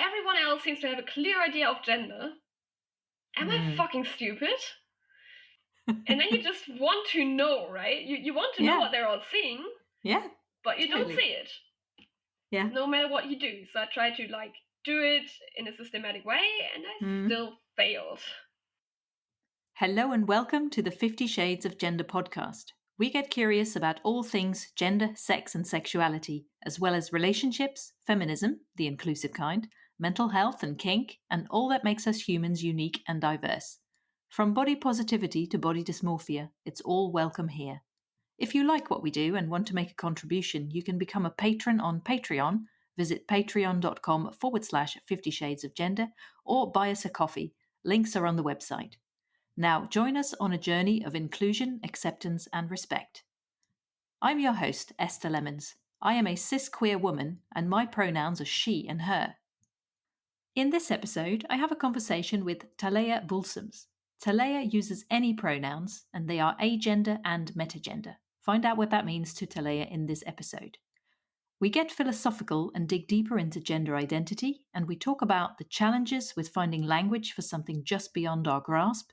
everyone else seems to have a clear idea of gender. Am I fucking stupid? And then you just want to know, right? You want to know what they're all seeing. Yeah. But you don't see it. Yeah. No matter what you do. So I try to do it in a systematic way, and I still failed. Hello and welcome to the 50 Shades of Gender podcast. We get curious about all things gender, sex and sexuality, as well as relationships, feminism, the inclusive kind, mental health and kink, and all that makes us humans unique and diverse. From body positivity to body dysmorphia, it's all welcome here. If you like what we do and want to make a contribution, you can become a patron on Patreon. Visit patreon.com/50 Shades of Gender or buy us a coffee. Links are on the website. Now join us on a journey of inclusion, acceptance and respect. I'm your host, Esther Lemons. I am a cis queer woman and my pronouns are she and her. In this episode, I have a conversation with TALEA BOELSEMS. TALEA uses any pronouns and they are agender and metagender. Find out what that means to TALEA in this episode. We get philosophical and dig deeper into gender identity, and we talk about the challenges with finding language for something just beyond our grasp,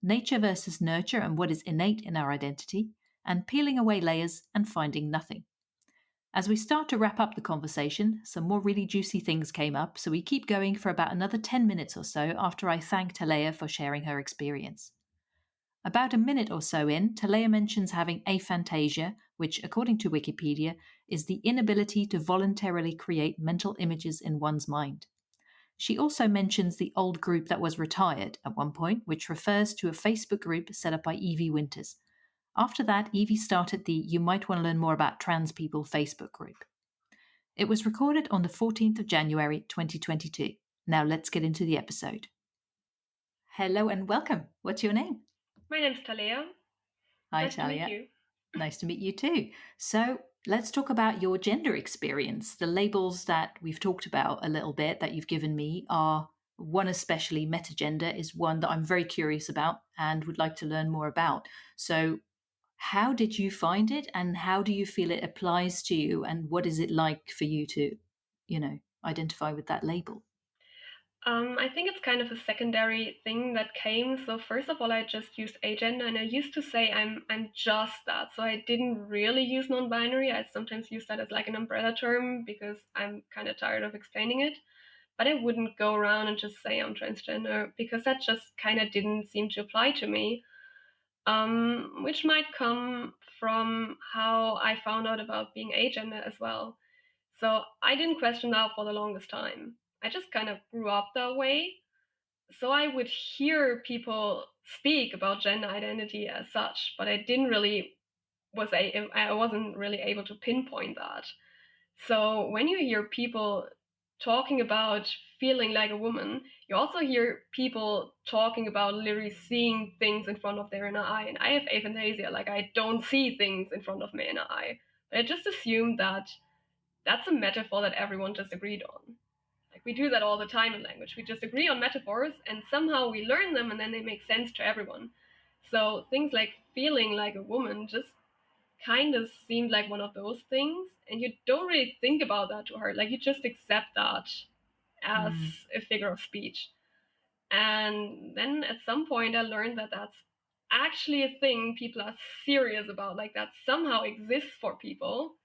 nature versus nurture and what is innate in our identity, and peeling away layers and finding nothing. As we start to wrap up the conversation, some more really juicy things came up, so we keep going for about another 10 minutes or so after I thank TALEA for sharing her experience. About a minute or so in, TALEA mentions having aphantasia, which, according to Wikipedia, is the inability to voluntarily create mental images in one's mind. She also mentions the old group that was retired at one point, which refers to a Facebook group set up by Evie Winters. After that, Evie started the You Might Want to Learn More About Trans People Facebook group. It was recorded on the 14th of January 2022. Now let's get into the episode. Hello and welcome. What's your name? My name's TALEA. Hi, nice TALEA. To meet you. Nice to meet you too. So let's talk about your gender experience. The labels that we've talked about a little bit that you've given me are one, especially metagender, is one that I'm very curious about and would like to learn more about. So how did you find it and how do you feel it applies to you and what is it like for you to, identify with that label? I think it's kind of a secondary thing that came. So first of all, I just used agender, and I used to say I'm just that. So I didn't really use non-binary. I sometimes use that as like an umbrella term because I'm kind of tired of explaining it. But I wouldn't go around and just say I'm transgender because that just kind of didn't seem to apply to me. Which might come from how I found out about being agender as well. So I didn't question that for the longest time. I just kind of grew up that way. So I would hear people speak about gender identity as such, but I wasn't really able to pinpoint that. So when you hear people talking about feeling like a woman, you also hear people talking about literally seeing things in front of their inner eye. And I have aphantasia, like I don't see things in front of my inner eye. But I just assumed that that's a metaphor that everyone just agreed on. Like we do that all the time in language. We just agree on metaphors and somehow we learn them and then they make sense to everyone. So things like feeling like a woman just kind of seemed like one of those things. And you don't really think about that too hard. Like you just accept that as a figure of speech. And then at some point I learned that that's actually a thing people are serious about. Like that somehow exists for people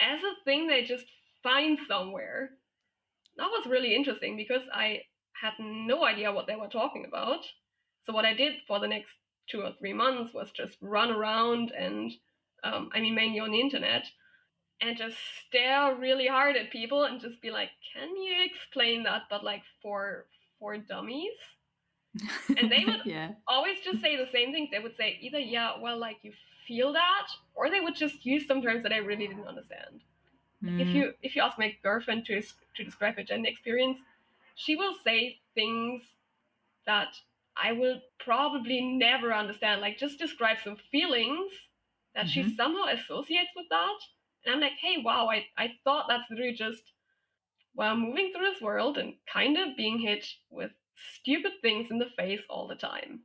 as a thing they just find somewhere. That was really interesting because I had no idea what they were talking about. So what I did for the next 2 or 3 months was just run around and, mainly on the internet, and just stare really hard at people and just be like, can you explain that, but like for dummies? And they would always just say the same things. They would say either, yeah, well, like you feel that, or they would just use some terms that I really didn't understand. If you ask my girlfriend to describe her gender experience, she will say things that I will probably never understand. Like just describe some feelings that she somehow associates with that. And I'm like, hey, wow, I thought that's literally just while moving through this world and kind of being hit with stupid things in the face all the time.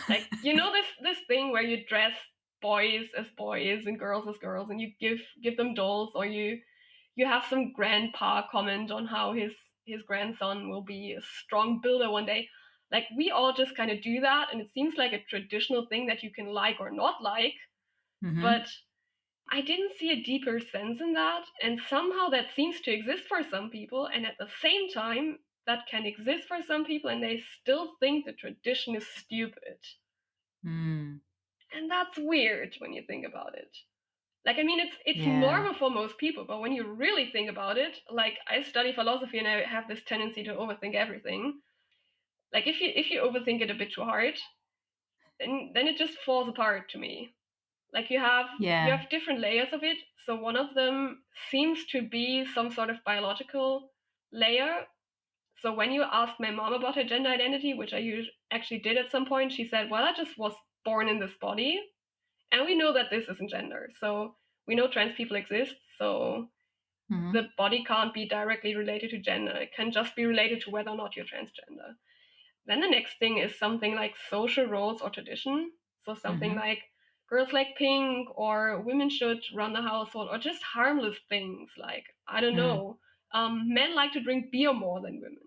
Like, this thing where you dress boys as boys and girls as girls and you give them dolls, or you have some grandpa comment on how his his grandson will be a strong builder one day. Like, we all just kind of do that, and it seems like a traditional thing that you can like or not like, but I didn't see a deeper sense in that, and somehow that seems to exist for some people, and at the same time, that can exist for some people, and they still think the tradition is stupid. Mm. And that's weird when you think about it. Like, I mean, it's Yeah. normal for most people, but when you really think about it, like, I study philosophy and I have this tendency to overthink everything. Like, if you overthink it a bit too hard, then it just falls apart to me. Like, you have different layers of it. So one of them seems to be some sort of biological layer. So when you asked my mom about her gender identity, which I actually did at some point, she said, "Well, I just was born in this body." And we know that this isn't gender. So we know trans people exist. So the body can't be directly related to gender. It can just be related to whether or not you're transgender. Then the next thing is something like social roles or tradition. So something like girls like pink, or women should run the household, or just harmless things like, I don't know, men like to drink beer more than women.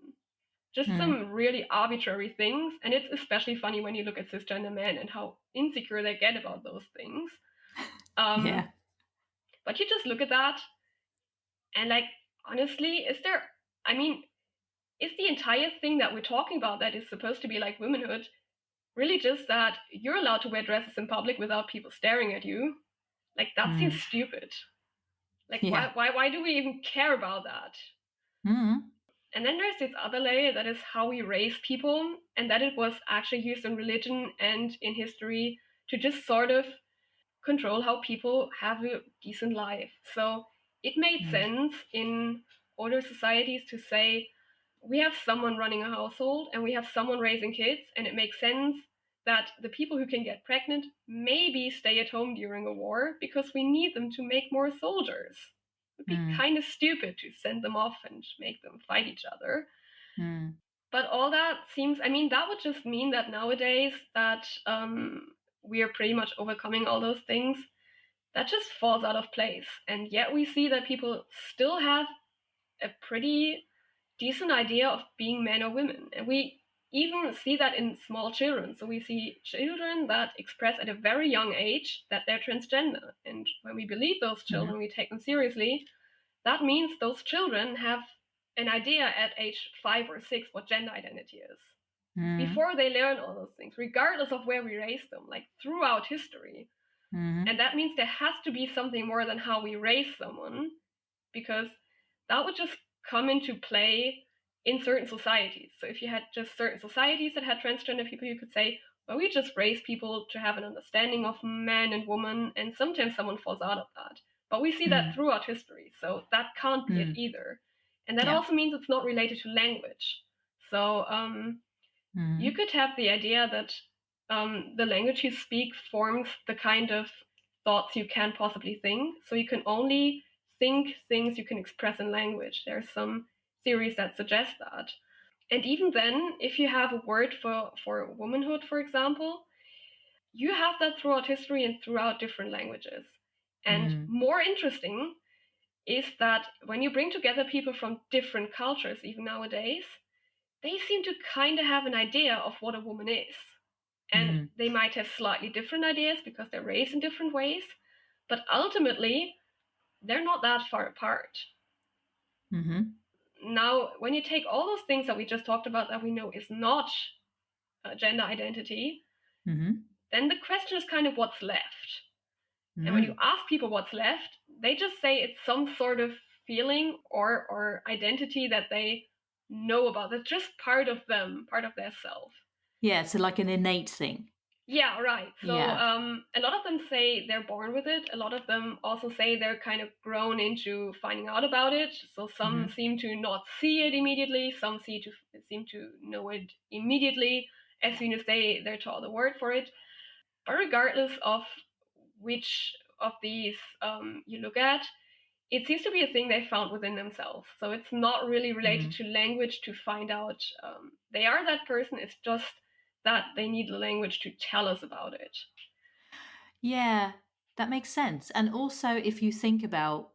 Just some really arbitrary things. And it's especially funny when you look at cisgender men and how insecure they get about those things. Yeah. But you just look at that and, like, honestly, I mean, is the entire thing that we're talking about that is supposed to be like womanhood really just that you're allowed to wear dresses in public without people staring at you? Like, that seems stupid. Like, Yeah. why do we even care about that? And then there's this other layer that is how we raise people, and that it was actually used in religion and in history to just sort of control how people have a decent life. So it made sense in older societies to say, we have someone running a household and we have someone raising kids, and it makes sense that the people who can get pregnant maybe stay at home during a war because we need them to make more soldiers. It would be kind of stupid to send them off and make them fight each other. But all that seems, I mean, that would just mean that nowadays that we are pretty much overcoming all those things. That just falls out of place. And yet we see that people still have a pretty decent idea of being men or women. And we even see that in small children. So we see children that express at a very young age that they're transgender. And when we believe those children, we take them seriously. That means those children have an idea at age 5 or 6 what gender identity is. Before they learn all those things, regardless of where we raise them, like throughout history. And that means there has to be something more than how we raise someone, because that would just come into play in certain societies. So if you had just certain societies that had transgender people, you could say, well, we just raise people to have an understanding of man and woman, and sometimes someone falls out of that. But we see that throughout history, so that can't be it either. And that also means it's not related to language. So you could have the idea that the language you speak forms the kind of thoughts you can possibly think. So you can only think things you can express in language. There are some theories that suggest that. And even then, if you have a word for womanhood, for example, you have that throughout history and throughout different languages. And more interesting is that when you bring together people from different cultures, even nowadays, they seem to kind of have an idea of what a woman is. And they might have slightly different ideas because they're raised in different ways, but ultimately, they're not that far apart. Now, when you take all those things that we just talked about that we know is not gender identity, then the question is kind of what's left. And when you ask people what's left, they just say it's some sort of feeling or identity that they know about. That's just part of them, part of their self. Yeah, so like an innate thing. Yeah, right. So a lot of them say they're born with it. A lot of them also say they're kind of grown into finding out about it. So some seem to not see it immediately. Some seem to know it immediately as soon as they're taught the word for it. But regardless of which of these you look at, it seems to be a thing they found within themselves. So it's not really related to language to find out they are that person. It's just that they need the language to tell us about it. Yeah, that makes sense. And also, if you think about,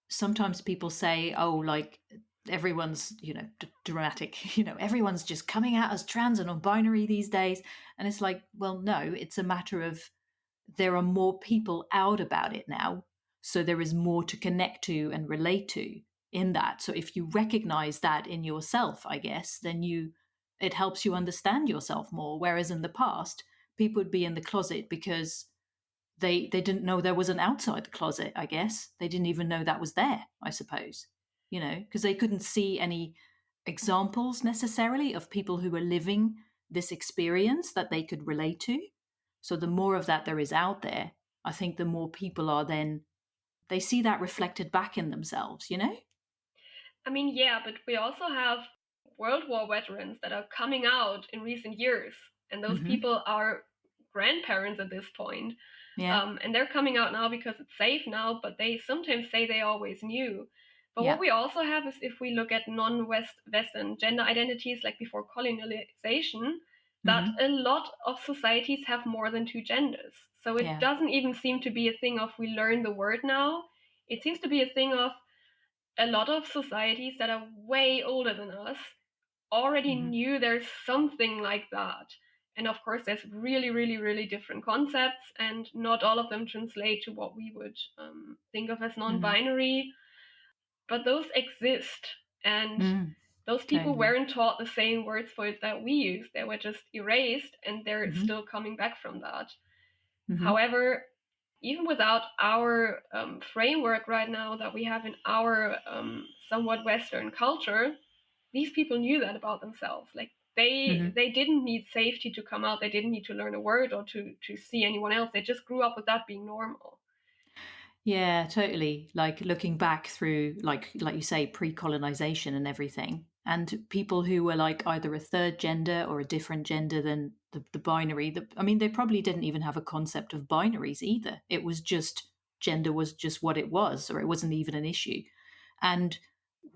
sometimes people say, oh, like, everyone's, dramatic, everyone's just coming out as trans and non-binary these days. And it's like, well, no, it's a matter of there are more people out about it now. So there is more to connect to and relate to in that. So if you recognize that in yourself, I guess, then it helps you understand yourself more. Whereas in the past, people would be in the closet because they didn't know there was an outside the closet, I guess. They didn't even know that was there, I suppose, because they couldn't see any examples necessarily of people who were living this experience that they could relate to. So the more of that there is out there, I think the more people are then, they see that reflected back in themselves. I mean, yeah, but we also have World War veterans that are coming out in recent years, and those Mm-hmm. people are grandparents at this point. Yeah. And they're coming out now because it's safe now, but they sometimes say they always knew. But what Yeah. we also have is, if we look at non-Western gender identities, like before colonialization, that Mm-hmm. a lot of societies have more than two genders. So it Yeah. doesn't even seem to be a thing of we learn the word now. It seems to be a thing of a lot of societies that are way older than us already Mm-hmm. knew there's something like that. And of course, there's really, really, really different concepts, and not all of them translate to what we would think of as non Mm-hmm. binary, but those exist. And Mm-hmm. those people Totally. weren't taught the same words for it that we use. They were just erased, and they're Mm-hmm. still coming back from that. Mm-hmm. However, even without our framework right now that we have in our somewhat Western culture, these people knew that about themselves. Like Mm-hmm. they didn't need safety to come out. They didn't need to learn a word or to see anyone else. They just grew up with that being normal. Yeah, totally. Like looking back through, like you say, pre-colonization and everything, and people who were like either a third gender or a different gender than the binary. I mean, they probably didn't even have a concept of binaries either. It was just gender was just what it was, or it wasn't even an issue. And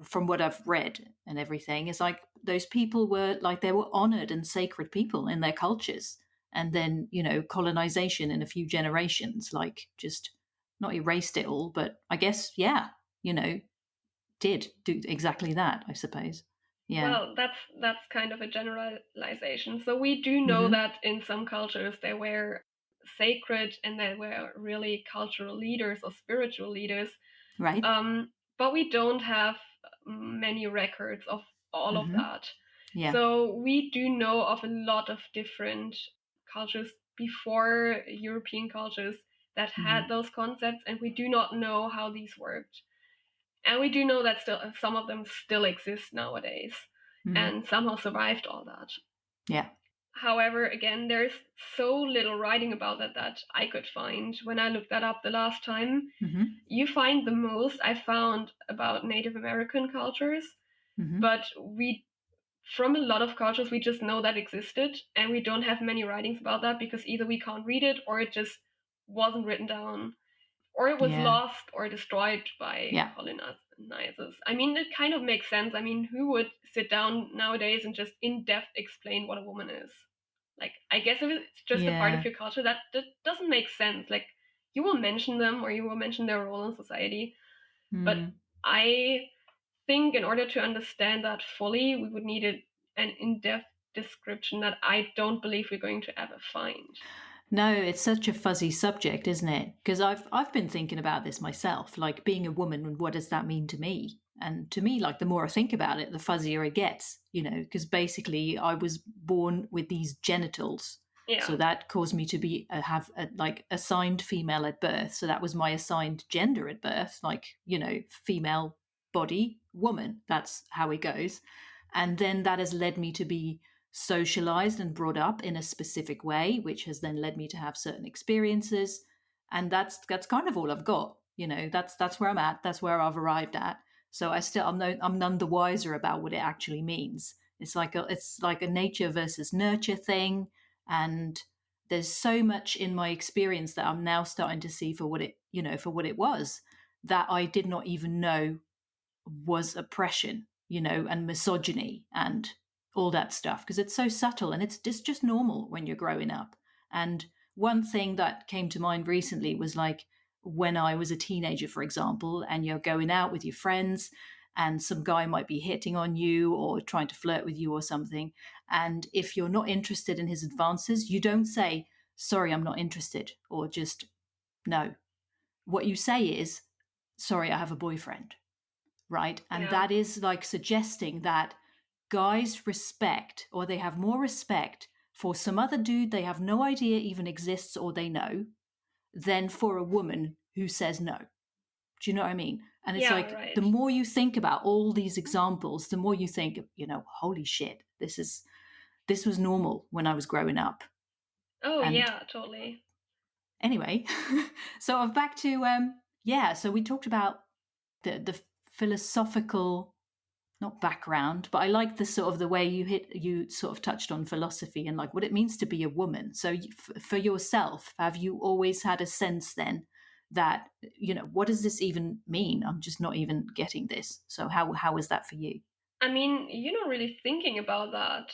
from what I've read and everything, is like those people were like they were honored and sacred people in their cultures. And then, colonization in a few generations, like just not erased it all, but I guess, yeah, you know, did do exactly that, I suppose. Yeah. Well, that's kind of a generalization. So we do know Mm-hmm. that in some cultures they were sacred and they were really cultural leaders or spiritual leaders. Right. But we don't have many records of all of Mm-hmm. that. Yeah. So we do know of a lot of different cultures before European cultures that Mm-hmm. had those concepts, and we do not know how these worked. And we do know that still some of them still exist nowadays Mm-hmm. and somehow survived all that. Yeah. However, again, there's so little writing about that I could find when I looked that up the last time. Mm-hmm. You find the most I found about Native American cultures, Mm-hmm. but we from a lot of cultures we just know that existed, and we don't have many writings about that because either we can't read it or it just wasn't written down or it was Yeah. lost or destroyed by Yeah. colonizers. I mean, it kind of makes sense. I mean, who would sit down nowadays and just in depth explain what a woman is? Like, I guess if it's just a part of Yeah. your culture, that doesn't make sense. Like, you will mention them or you will mention their role in society, but Mm. I think in order to understand that fully, we would need an in depth description that I don't believe we're going to ever find. No, it's such a fuzzy subject, isn't it? Because I've been thinking about this myself, like being a woman and what does that mean to me? And to me, like the more I think about it, the fuzzier it gets, because basically I was born with these genitals. So Yeah. that caused me to be have like assigned female at birth. So that was my assigned gender at birth, like, female body, woman. That's how it goes. And then that has led me to be socialized and brought up in a specific way, which has then led me to have certain experiences. And that's kind of all I've got. That's where I'm at. That's where I've arrived at. So I'm none the wiser about what it actually means. It's like a nature versus nurture thing, and there's so much in my experience that I'm now starting to see for what it was, that I did not even know was oppression, and misogyny and all that stuff, because it's so subtle and it's just normal when you're growing up. And one thing that came to mind recently was like when I was a teenager, for example, and you're going out with your friends and some guy might be hitting on you or trying to flirt with you or something. And if you're not interested in his advances, you don't say, sorry, I'm not interested, or just no. What you say is, sorry, I have a boyfriend, right? And Yeah. that is like suggesting that guys respect, or they have more respect for some other dude they have no idea even exists or they know, than for a woman who says no. Do you know what I mean? And it's Yeah, like the right. more you think about all these examples, the more you think, holy shit, this was normal when I was growing up. Oh, And yeah, totally. anyway, so back to so we talked about the philosophical, not background, but I like the sort of the way you sort of touched on philosophy and like what it means to be a woman. So for yourself, have you always had a sense then that, what does this even mean? I'm just not even getting this. So how is that for you? I mean, you're not really thinking about that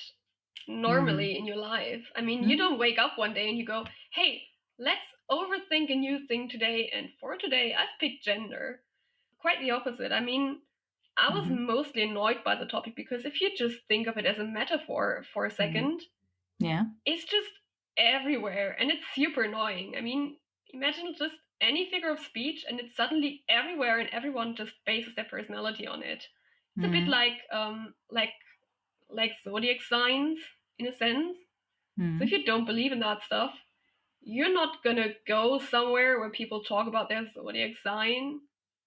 normally Mm. in your life. I mean, you Mm. don't wake up one day and you go, hey, let's overthink a new thing today. And for today, I've picked gender. Quite the opposite. I mean, I was Mm-hmm. mostly annoyed by the topic because if you just think of it as a metaphor for a Mm. second, Yeah. it's just everywhere and it's super annoying. I mean, imagine just any figure of speech and it's suddenly everywhere and everyone just bases their personality on it. It's a bit Mm. like zodiac signs in a sense. So if Mm. you don't believe in that stuff, you're not gonna go somewhere where people talk about their zodiac sign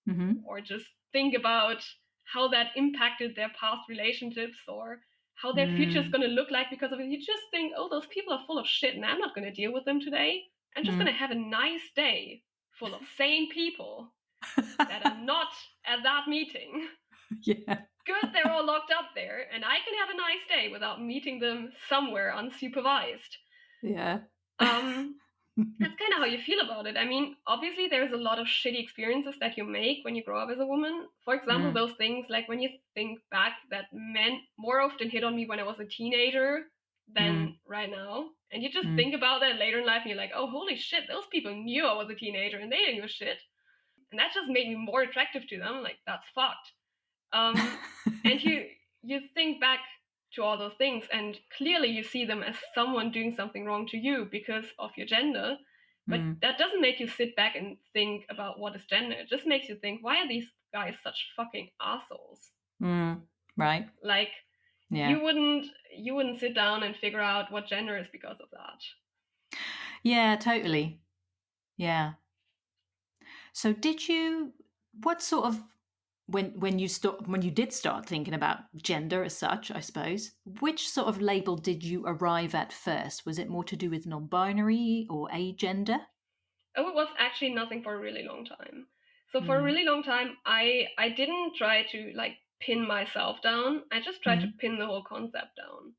Mm-hmm. or just think about how that impacted their past relationships or how their future is Mm. going to look like because of it. You just think, oh, those people are full of shit and I'm not going to deal with them today. I'm just going Mm. to have a nice day full of sane people that are not at that meeting. Yeah. Good, they're all locked up there, and I can have a nice day without meeting them somewhere unsupervised. Yeah. Um, that's kind of how you feel about it. I mean, obviously, there's a lot of shitty experiences that you make when you grow up as a woman. For example, Mm. those things like when you think back that men more often hit on me when I was a teenager than Mm. right now. And you just Mm. think about that later in life and you're like, oh, holy shit, those people knew I was a teenager and they didn't give a shit. And that just made me more attractive to them. Like, that's fucked. Um, and you think back to all those things, and clearly you see them as someone doing something wrong to you because of your gender. But Mm. that doesn't make you sit back and think about what is gender. It just makes you think, why are these guys such fucking assholes? Mm. Right. Like Yeah. you wouldn't sit down and figure out what gender is because of that. Yeah, totally. Yeah. So what sort of, when you did start thinking about gender as such, I suppose, which sort of label did you arrive at first? Was it more to do with non-binary or agender? Oh, it was actually nothing for a really long time. So for a Mm. really long time, I didn't try to like pin myself down. I just tried to Mm. pin the whole concept down.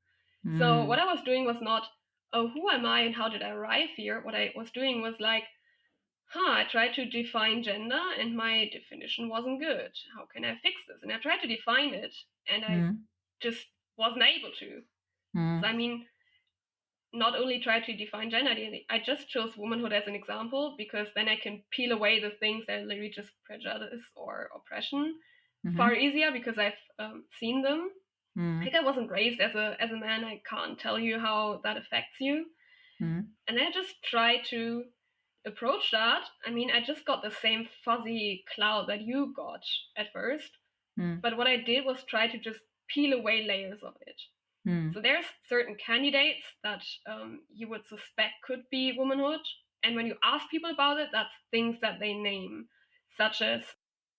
So what Mm. I was doing was not, oh, who am I and how did I arrive here? What I was doing was like, I tried to define gender and my definition wasn't good. How can I fix this? And I tried to define it and I Mm. just wasn't able to. So Mm. I mean, not only try to define gender identity, I just chose womanhood as an example because then I can peel away the things that are literally just prejudice or oppression far Mm. easier because I've seen them. I Mm. think I wasn't raised as a man. I can't tell you how that affects you. Mm. And I just try to approach that. I mean, I just got the same fuzzy cloud that you got at first. Mm. But what I did was try to just peel away layers of it. Mm. So there's certain candidates that you would suspect could be womanhood, and when you ask people about it, that's things that they name, such as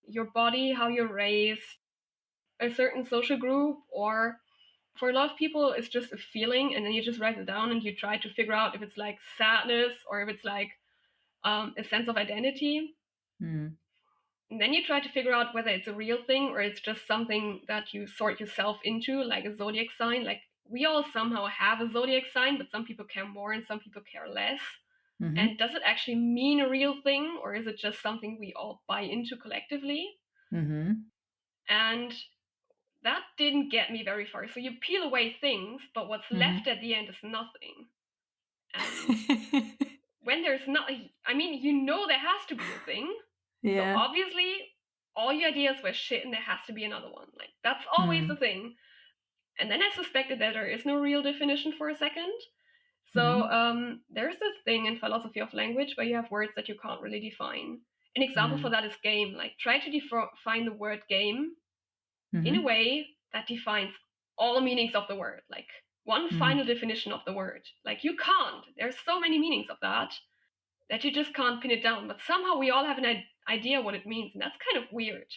your body, how you're raised, a certain social group, or for a lot of people, it's just a feeling, and then you just write it down and you try to figure out if it's like sadness or if it's like a sense of identity. Mm. And then you try to figure out whether it's a real thing or it's just something that you sort yourself into, like a zodiac sign. Like we all somehow have a zodiac sign, but some people care more and some people care less. Mm. And does it actually mean a real thing or is it just something we all buy into collectively? Mm. And that didn't get me very far. So you peel away things, but what's left Mm. at the end is nothing. And when there's not, I mean, there has to be a thing. So Yeah. obviously all your ideas were shit and there has to be another one. Like, that's always the thing. And then I suspected that there is no real definition for a second. So there's this thing in philosophy of language where you have words that you can't really define. An example for that is game. Like, try to define the word game in a way that defines all meanings of the word. Like, one final definition of the word. Like, you can't. There's so many meanings of that you just can't pin it down. But somehow we all have an idea what it means, and that's kind of weird.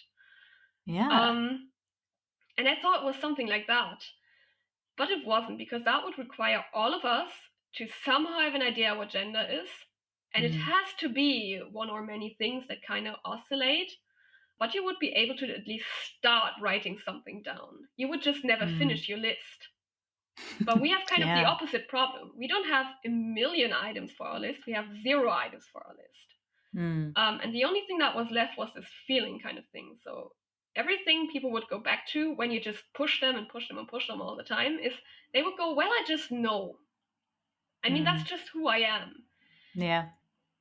Yeah. And I thought it was something like that. But it wasn't, because that would require all of us to somehow have an idea what gender is. And it has to be one or many things that kind of oscillate. But you would be able to at least start writing something down. You would just never finish your list. But we have kind of the opposite problem. We don't have a million items for our list. We have 0 items for our list. And the only thing that was left was this feeling kind of thing. So everything people would go back to when you just push them and push them and push them all the time is they would go, well, I just know. I mean, that's just who I am. Yeah.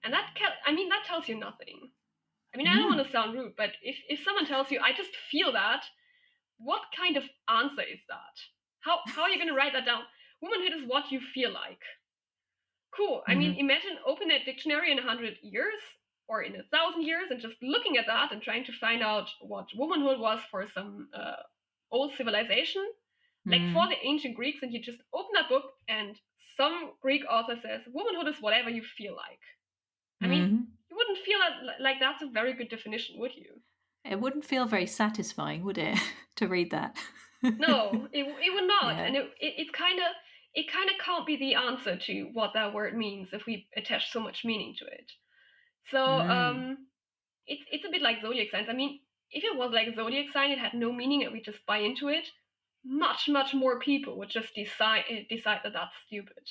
And that tells you nothing. I mean, I don't want to sound rude, but if someone tells you, I just feel that, what kind of answer is that? How are you going to write that down? Womanhood is what you feel like. Cool. I mean, imagine open that dictionary in 100 years or in 1,000 years and just looking at that and trying to find out what womanhood was for some old civilization. Like for the ancient Greeks, and you just open that book and some Greek author says, womanhood is whatever you feel like. I mean, you wouldn't feel that like that's a very good definition, would you? It wouldn't feel very satisfying, would it, to read that? No, it would not. Yeah. And it kind of can't be the answer to what that word means if we attach so much meaning to it. So it's a bit like zodiac signs. I mean, if it was like a zodiac sign, it had no meaning and we just buy into it, much more people would just decide that that's stupid.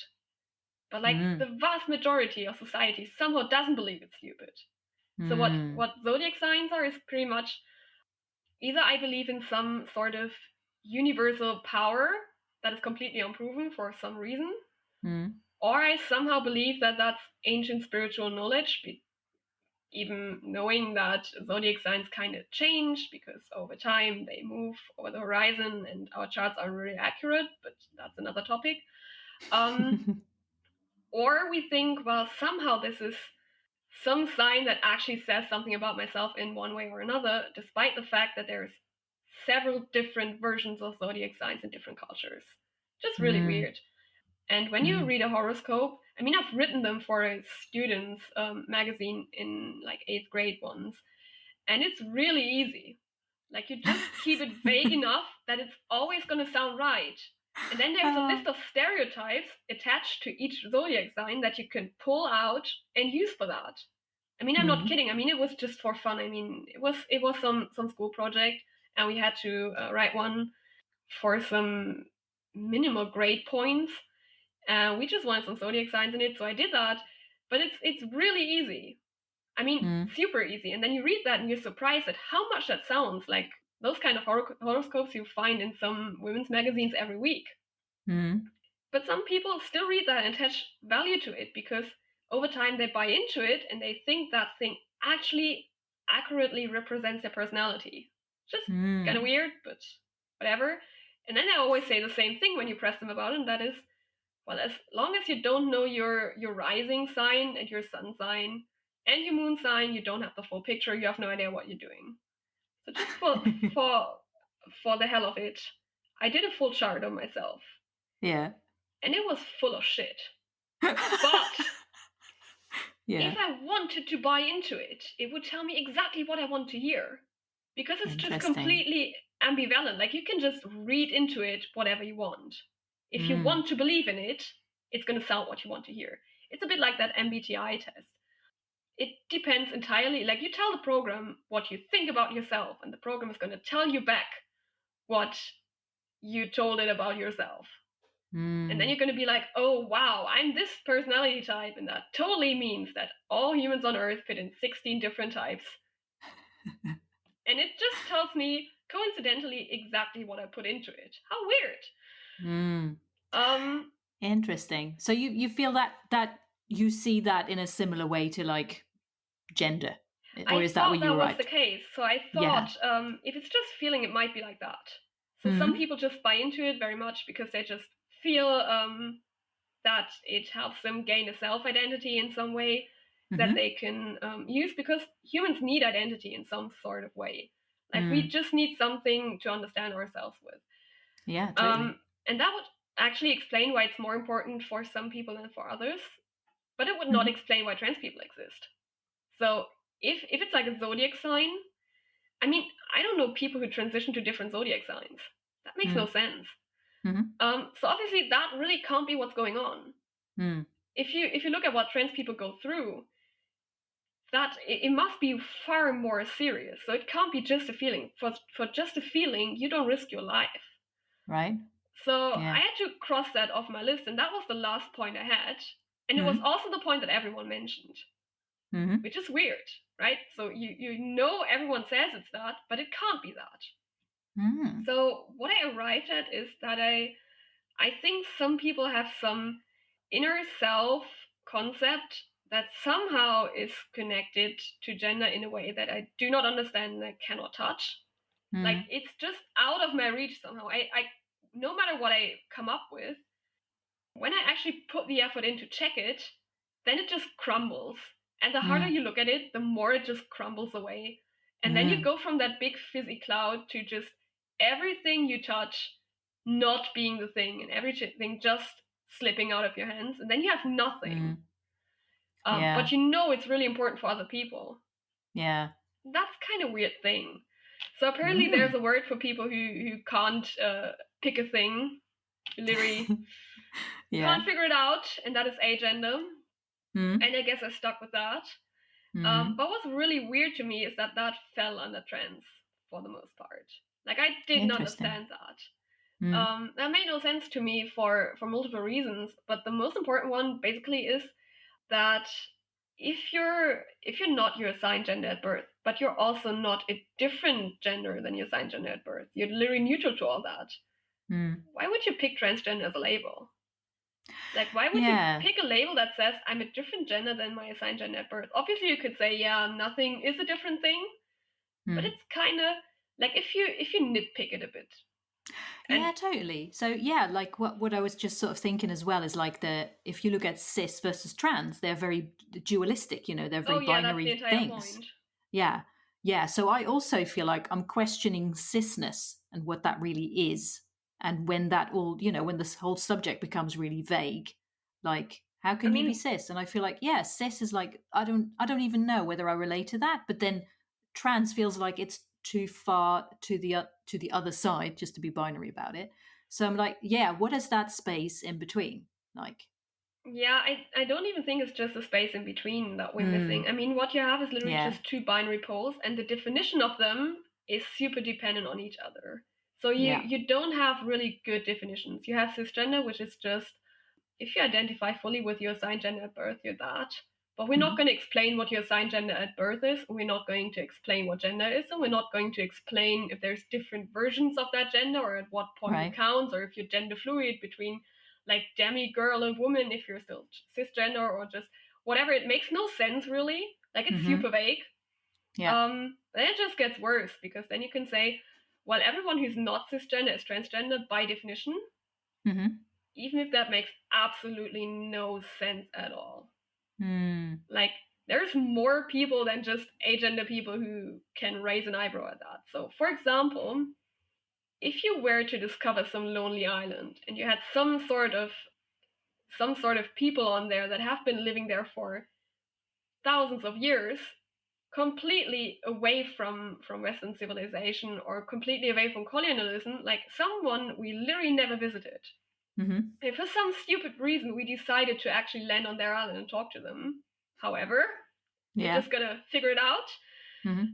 But like the vast majority of society somehow doesn't believe it's stupid. So what zodiac signs are is pretty much either I believe in some sort of universal power that is completely unproven for some reason, or I somehow believe that that's ancient spiritual knowledge, even knowing that zodiac signs kind of change because over time they move over the horizon and our charts aren't really accurate, but that's another topic. Or we think, well, somehow this is some sign that actually says something about myself in one way or another, despite the fact that there's several different versions of zodiac signs in different cultures. Just really weird. And when you read a horoscope, I mean, I've written them for a students' magazine in like 8th grade once, and it's really easy. Like, you just keep it vague enough that it's always going to sound right. And then there's a list of stereotypes attached to each zodiac sign that you can pull out and use for that. I mean, I'm not kidding. I mean, it was just for fun. I mean, it was some school project, and we had to write one for some minimal grade points. We just wanted some zodiac signs in it, so I did that. But it's really easy. I mean, super easy. And then you read that and you're surprised at how much that sounds like those kind of horoscopes you find in some women's magazines every week. But some people still read that and attach value to it because over time they buy into it and they think that thing actually accurately represents their personality. Just kind of weird, but whatever. And then they always say the same thing when you press them about it, and that is, well, as long as you don't know your rising sign and your sun sign and your moon sign, you don't have the full picture. You have no idea what you're doing. So just for the hell of it, I did a full chart on myself. Yeah. And it was full of shit. But if I wanted to buy into it, it would tell me exactly what I want to hear. Because it's just completely ambivalent. Like, you can just read into it whatever you want. If you want to believe in it, it's going to sound what you want to hear. It's a bit like that MBTI test. It depends entirely. Like, you tell the program what you think about yourself, and the program is going to tell you back what you told it about yourself. And then you're going to be like, oh, wow, I'm this personality type, and that totally means that all humans on Earth fit in 16 different types. And it just tells me, coincidentally, exactly what I put into it. How weird. Interesting. So you feel that you see that in a similar way to like gender. Or I is that where thought you that was the arrived? case. So I Yeah. thought if it's just feeling, it might be like that. So some Mm. people just buy into it very much because they just feel that it helps them gain a self identity in some way that Mm-hmm. they can use, because humans need identity in some sort of way. Like we Mm. just need something to understand ourselves with. Yeah, totally. And that would actually explain why it's more important for some people than for others, but it would not Mm-hmm. explain why trans people exist. So if it's like a zodiac sign, I mean, I don't know people who transition to different zodiac signs. That makes no Mm. sense. Mm-hmm. So obviously that really can't be what's going on. Mm. If you look at what trans people go through, that it must be far more serious. So it can't be just a feeling. For just a feeling, you don't risk your life. Right. So I Yeah. had to cross that off my list, and that was the last point I had. And it was Mm. also the point that everyone mentioned, Mm-hmm. which is weird, right? So you know everyone says it's that, but it can't be that. Mm. So what I arrived at is that I think some people have some inner self concept that somehow is connected to gender in a way that I do not understand and I cannot touch. Like Mm. it's just out of my reach somehow. I no matter what I come up with, when I actually put the effort in to check it, then it just crumbles. And the harder Mm. you look at it, the more it just crumbles away. And then you Mm. go from that big fizzy cloud to just everything you touch not being the thing and everything just slipping out of your hands. And then you have nothing. Mm. But Yeah. you know it's really important for other people. Yeah. That's kind of a weird thing. So apparently there's Mm. a word for people who can't pick a thing, literally Yeah. can't figure it out, and that is agender. Mm. And I guess I stuck with that. Mm. But what's really weird to me is that that fell under trans for the most part. Like I didn't Interesting. understand that. Mm. That made no sense to me for multiple reasons. But the most important one basically is that if you're not your assigned gender at birth, but you're also not a different gender than your assigned gender at birth, you're literally neutral to all that. Mm. Why would you pick transgender as a label? Like, why would you Yeah. pick a label that says I'm a different gender than my assigned gender at birth? Obviously, you could say, yeah, nothing is a different thing, but Mm. it's kind of like if you nitpick it a bit, and Yeah, totally. So yeah, like what I was just sort of thinking as well is like the if you look at cis versus trans, they're very dualistic, they're oh very yeah, that's the binary entire things. point. Yeah. Yeah. So I also feel like I'm questioning cisness and what that really is. And when that all, when this whole subject becomes really vague, like how I can you be mean, cis? And I feel like, yeah, cis is like I don't even know whether I relate to that, but then trans feels like it's too far to the other side just to be binary about it. So I'm like, yeah, what is that space in between? Like, yeah, I don't even think it's just the space in between that we're missing. mm, I mean, what you have is literally yeah, just two binary poles, and the definition of them is super dependent on each other. So you yeah, you don't have really good definitions. You have cisgender, which is just if you identify fully with your assigned gender at birth, you're that. But we're not mm-hmm, going to explain what your assigned gender at birth is. We're not going to explain what gender is, and we're not going to explain if there's different versions of that gender or at what point it right, counts, or if you're gender fluid between like demi girl and woman, if you're still cisgender or just whatever. It makes no sense really. Like it's mm-hmm, super vague. yeah, Then it just gets worse because then you can say, well, everyone who's not cisgender is transgender by definition, mm-hmm, even if that makes absolutely no sense at all. mm, Like, there's more people than just agender people who can raise an eyebrow at that. So, for example, if you were to discover some lonely island and you had some sort of people on there that have been living there for thousands of years, completely away from Western civilization or completely away from colonialism, like someone we literally never visited, mm-hmm, if for some stupid reason we decided to actually land on their island and talk to them, however, you're yeah, just gonna figure it out, mm-hmm,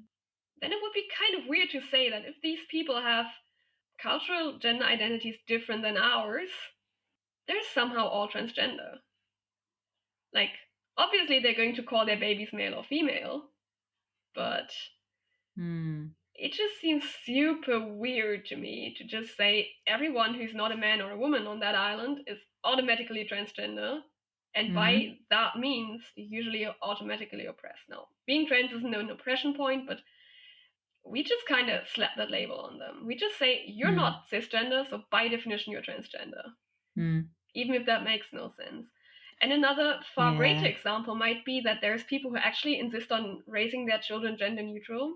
then it would be kind of weird to say that if these people have cultural gender identities different than ours, they're somehow all transgender. Like, obviously, they're going to call their babies male or female, but mm, it just seems super weird to me to just say everyone who's not a man or a woman on that island is automatically transgender. And by that means, usually automatically oppressed. Now, being trans isn't an oppression point, but we just kind of slap that label on them. We just say, you're not cisgender, so by definition, you're transgender. Even if that makes no sense. And another far greater example might be that there's people who actually insist on raising their children gender neutral.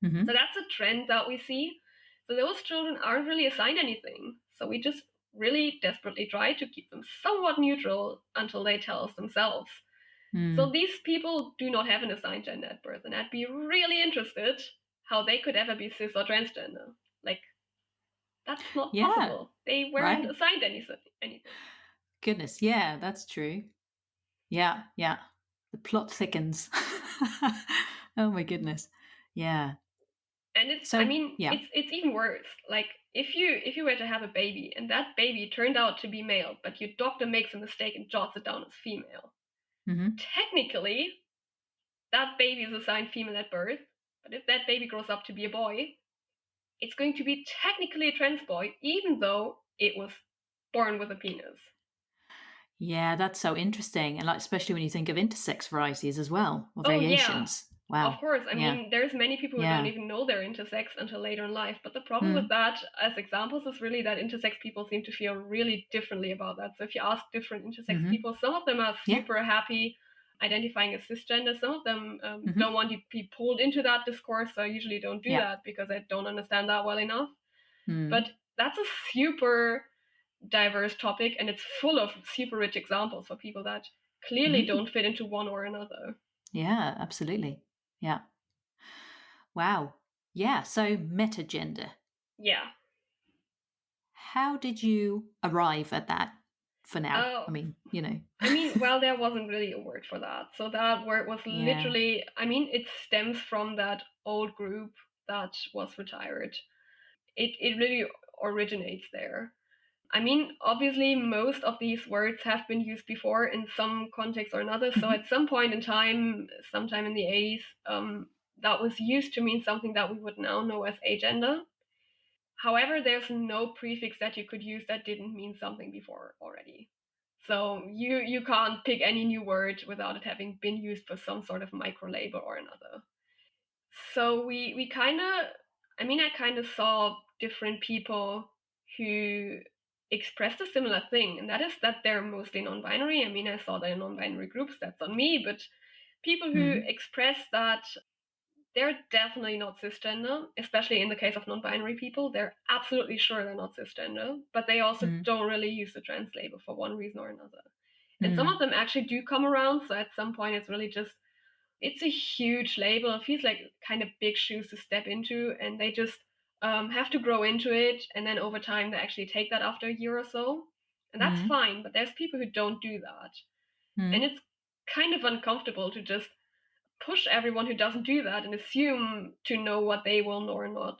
So that's a trend that we see. So those children aren't really assigned anything. So we just really desperately try to keep them somewhat neutral until they tell us themselves. So these people do not have an assigned gender at birth, and I'd be really interested how they could ever be cis or transgender. Like, that's not possible. They weren't assigned anything. Goodness, yeah, that's true. Yeah. The plot thickens. Oh my goodness. Yeah. And it's, so, I mean, it's even worse. Like, if you were to have a baby and that baby turned out to be male, but your doctor makes a mistake and jots it down as female, technically, that baby is assigned female at birth. But if that baby grows up to be a boy, it's going to be technically a trans boy, even though it was born with a penis. Yeah, that's so interesting. And like, especially when you think of intersex varieties as well, or variations. Yeah. Wow. Of course. I mean, there's many people who don't even know they're intersex until later in life. But the problem with that, as examples, is really that intersex people seem to feel really differently about that. So if you ask different intersex people, some of them are super happy identifying as cisgender. Some of them don't want to be pulled into that discourse. So I usually don't do that because I don't understand that well enough. But that's a super diverse topic, and it's full of super rich examples for people that clearly don't fit into one or another. Yeah, absolutely. Yeah. Wow. Yeah, so metagender. Yeah. How did you arrive at that for now? I mean, well, there wasn't really a word for that. So that word was literally, it stems from that old group that was retired. It really originates there. Obviously, most of these words have been used before in some context or another. So at some point in time, sometime in the 80s, that was used to mean something that we would now know as agender. However, there's no prefix that you could use that didn't mean something before already. So you can't pick any new word without it having been used for some sort of micro label or another. So we kind of, I kind of saw different people who expressed a similar thing, and that is that they're mostly non-binary. I saw that in non-binary groups, that's on me, but people who express that they're definitely not cisgender, especially in the case of non-binary people. They're absolutely sure they're not cisgender, but they also don't really use the trans label for one reason or another. And some of them actually do come around, so at some point it's really just, it's a huge label. It feels like kind of big shoes to step into, and they just have to grow into it, and then over time they actually take that after a year or so. And that's fine, but there's people who don't do that. And it's kind of uncomfortable to just push everyone who doesn't do that and assume to know what they will know or not,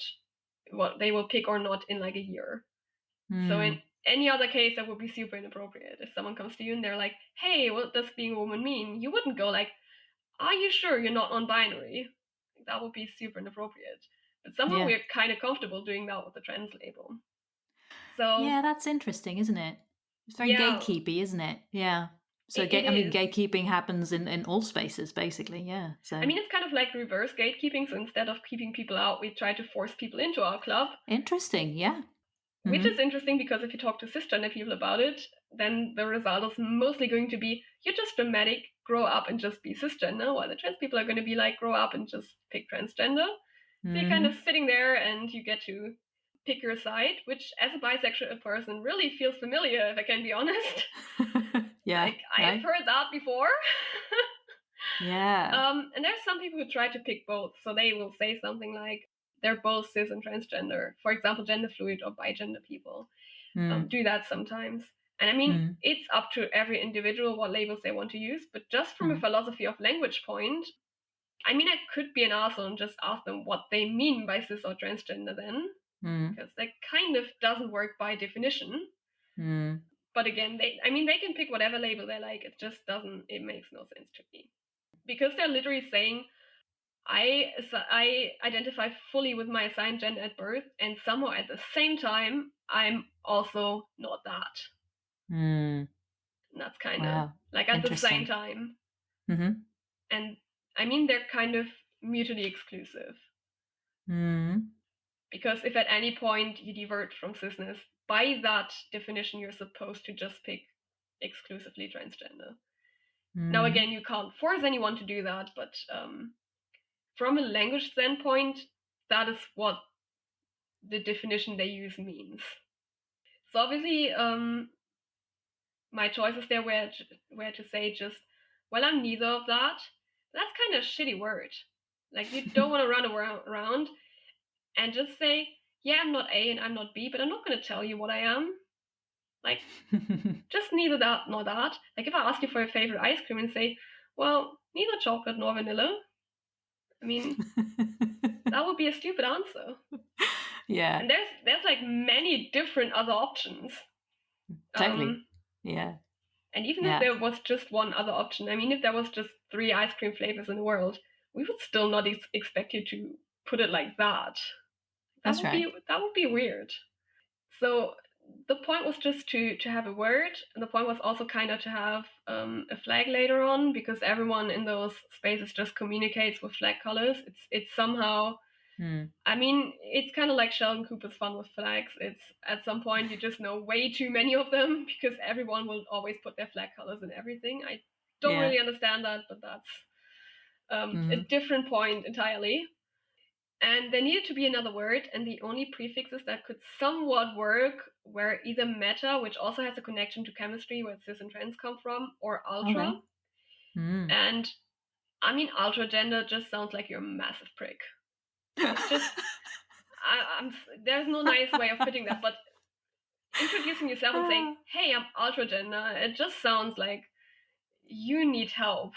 what they will pick or not in like a year. So in any other case, that would be super inappropriate. If someone comes to you and they're like, hey, what does being a woman mean? You wouldn't go like, are you sure you're not non-binary? That would be super inappropriate. But somehow we're kind of comfortable doing that with the trans label. So yeah, that's interesting, isn't it? It's very gatekeepy, isn't it? Yeah. So gatekeeping happens in all spaces, basically. Yeah. So it's kind of like reverse gatekeeping. So instead of keeping people out, we try to force people into our club. Interesting. Yeah. Which is interesting because if you talk to cisgender people about it, then the result is mostly going to be, you're just dramatic, grow up and just be cisgender, while the trans people are going to be like, grow up and just pick transgender. So you're kind of sitting there and you get to pick your side, which as a bisexual person really feels familiar, if I can be honest. Yeah. Like, I've heard that before. Yeah. And there's some people who try to pick both. So they will say something like, they're both cis and transgender. For example, gender fluid or bigender people do that sometimes. And it's up to every individual what labels they want to use. But just from a philosophy of language point, I could be an asshole and just ask them what they mean by cis or transgender then. Because that kind of doesn't work by definition. But again, they can pick whatever label they like. It just doesn't, it makes no sense to me. Because they're literally saying, I identify fully with my assigned gender at birth, and somehow at the same time, I'm also not that. And that's kind of Wow. like at the same Interesting. time. Mm-hmm. And I mean, they're kind of mutually exclusive. Mm. Because if at any point you divert from cisness, by that definition, you're supposed to just pick exclusively transgender. Now, Mm. again, you can't force anyone to do that, but from a language standpoint, that is what the definition they use means. So obviously, my choices there were to say just, well, I'm neither of that. That's kind of a shitty word. Like, you don't want to run around and just say, yeah, I'm not A and I'm not B, but I'm not going to tell you what I am. Like, just neither that nor that. Like, if I ask you for your favorite ice cream and say, well, neither chocolate nor vanilla, I mean, that would be a stupid answer. Yeah. And there's like many different other options. Totally. Yeah. And even if Yeah. there was just one other option, I mean, if there was just 3 ice cream flavors in the world, we would still not expect you to put it like that. That's right. That would be weird. So the point was just to have a word, and the point was also kind of to have a flag later on, because everyone in those spaces just communicates with flag colors. It's somehow, Mm. I mean, it's kind of like Sheldon Cooper's fun with flags. It's at some point you just know way too many of them because everyone will always put their flag colors in everything. I don't Yeah. really understand that, but that's a Mm. different point entirely. And there needed to be another word, and the only prefixes that could somewhat work were either meta, which also has a connection to chemistry, where cis and trans come from, or ultra. Okay. Mm. And I mean, ultra gender just sounds like you're a massive prick. It's just, there's no nice way of putting that, but introducing yourself and saying, hey, I'm ultra gender, it just sounds like you need help.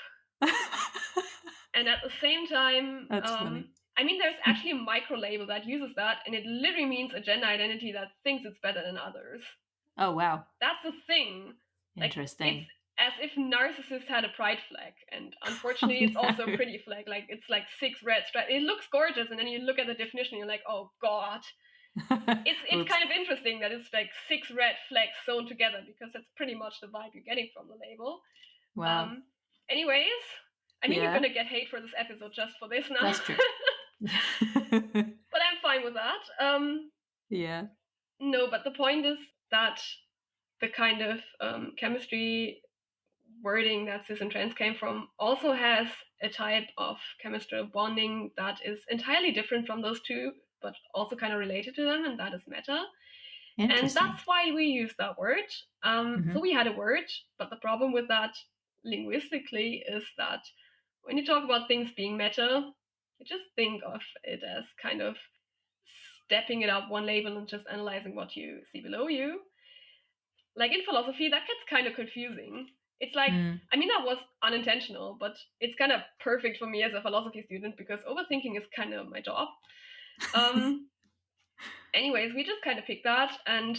And at the same time, That's funny. I mean, there's actually a micro label that uses that, and it literally means a gender identity that thinks it's better than others. Oh, wow. That's the thing. Like, it's Interesting. as if narcissists had a pride flag, and Oh, unfortunately, it's also a no. pretty flag. Like, it's like 6 red stripes. It looks gorgeous, and then you look at the definition, and you're like, oh god. It's Oops. kind of interesting that it's like 6 red flags sewn together, because that's pretty much the vibe you're getting from the label. Wow. Anyways, I mean, you're Yeah. gonna get hate for this episode just for this now. That's true. But I'm fine with that. Yeah. No, but the point is that the kind of chemistry wording that cis and trans came from also has a type of chemistry bonding that is entirely different from those two, but also kind of related to them, and that is meta. And Interesting. that's why we use that word. Mm-hmm. So we had a word, but the problem with that linguistically is that when you talk about things being meta, you just think of it as kind of stepping it up one label and just analyzing what you see below you. Like in philosophy, that gets kind of confusing. It's like, Mm. I mean, that was unintentional, but it's kind of perfect for me as a philosophy student because overthinking is kind of my job. Um, Anyways, we just kind of picked that, and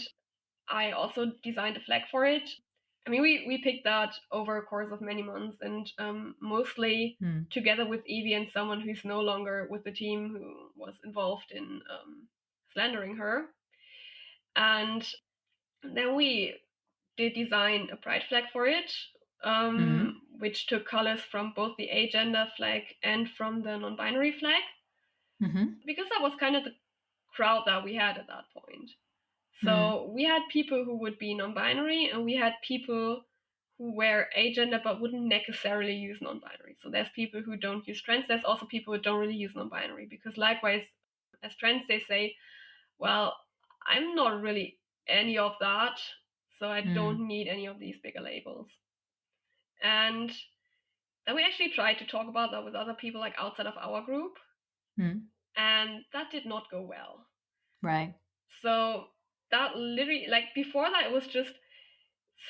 I also designed a flag for it. I mean, we picked that over a course of many months, and mostly together with Evie and someone who's no longer with the team who was involved in slandering her. And then we did design a pride flag for it, which took colors from both the agender flag and from the non-binary flag, because that was kind of the crowd that we had at that point. So we had people who would be non-binary, and we had people who were agender but wouldn't necessarily use non-binary. So there's people who don't use trans. There's also people who don't really use non-binary, because likewise, as trans, they say, well, I'm not really any of that, so I don't need any of these bigger labels. And then we actually tried to talk about that with other people, like outside of our group, and that did not go well. Right. So that literally, like before that, it was just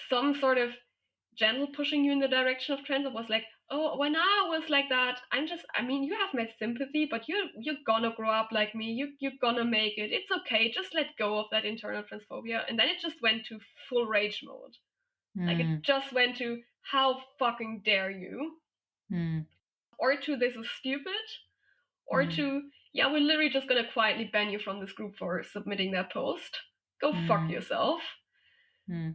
some sort of gentle pushing you in the direction of trends. It was like, oh, when I was like that, I mean, you have my sympathy, but you're gonna grow up like me. You're gonna make it. It's okay. Just let go of that internal transphobia. And then it just went to full rage mode. Like it just went to, how fucking dare you? Or to, this is stupid. Or to, yeah, we're literally just gonna quietly ban you from this group for submitting that post. Go fuck yourself. Wow.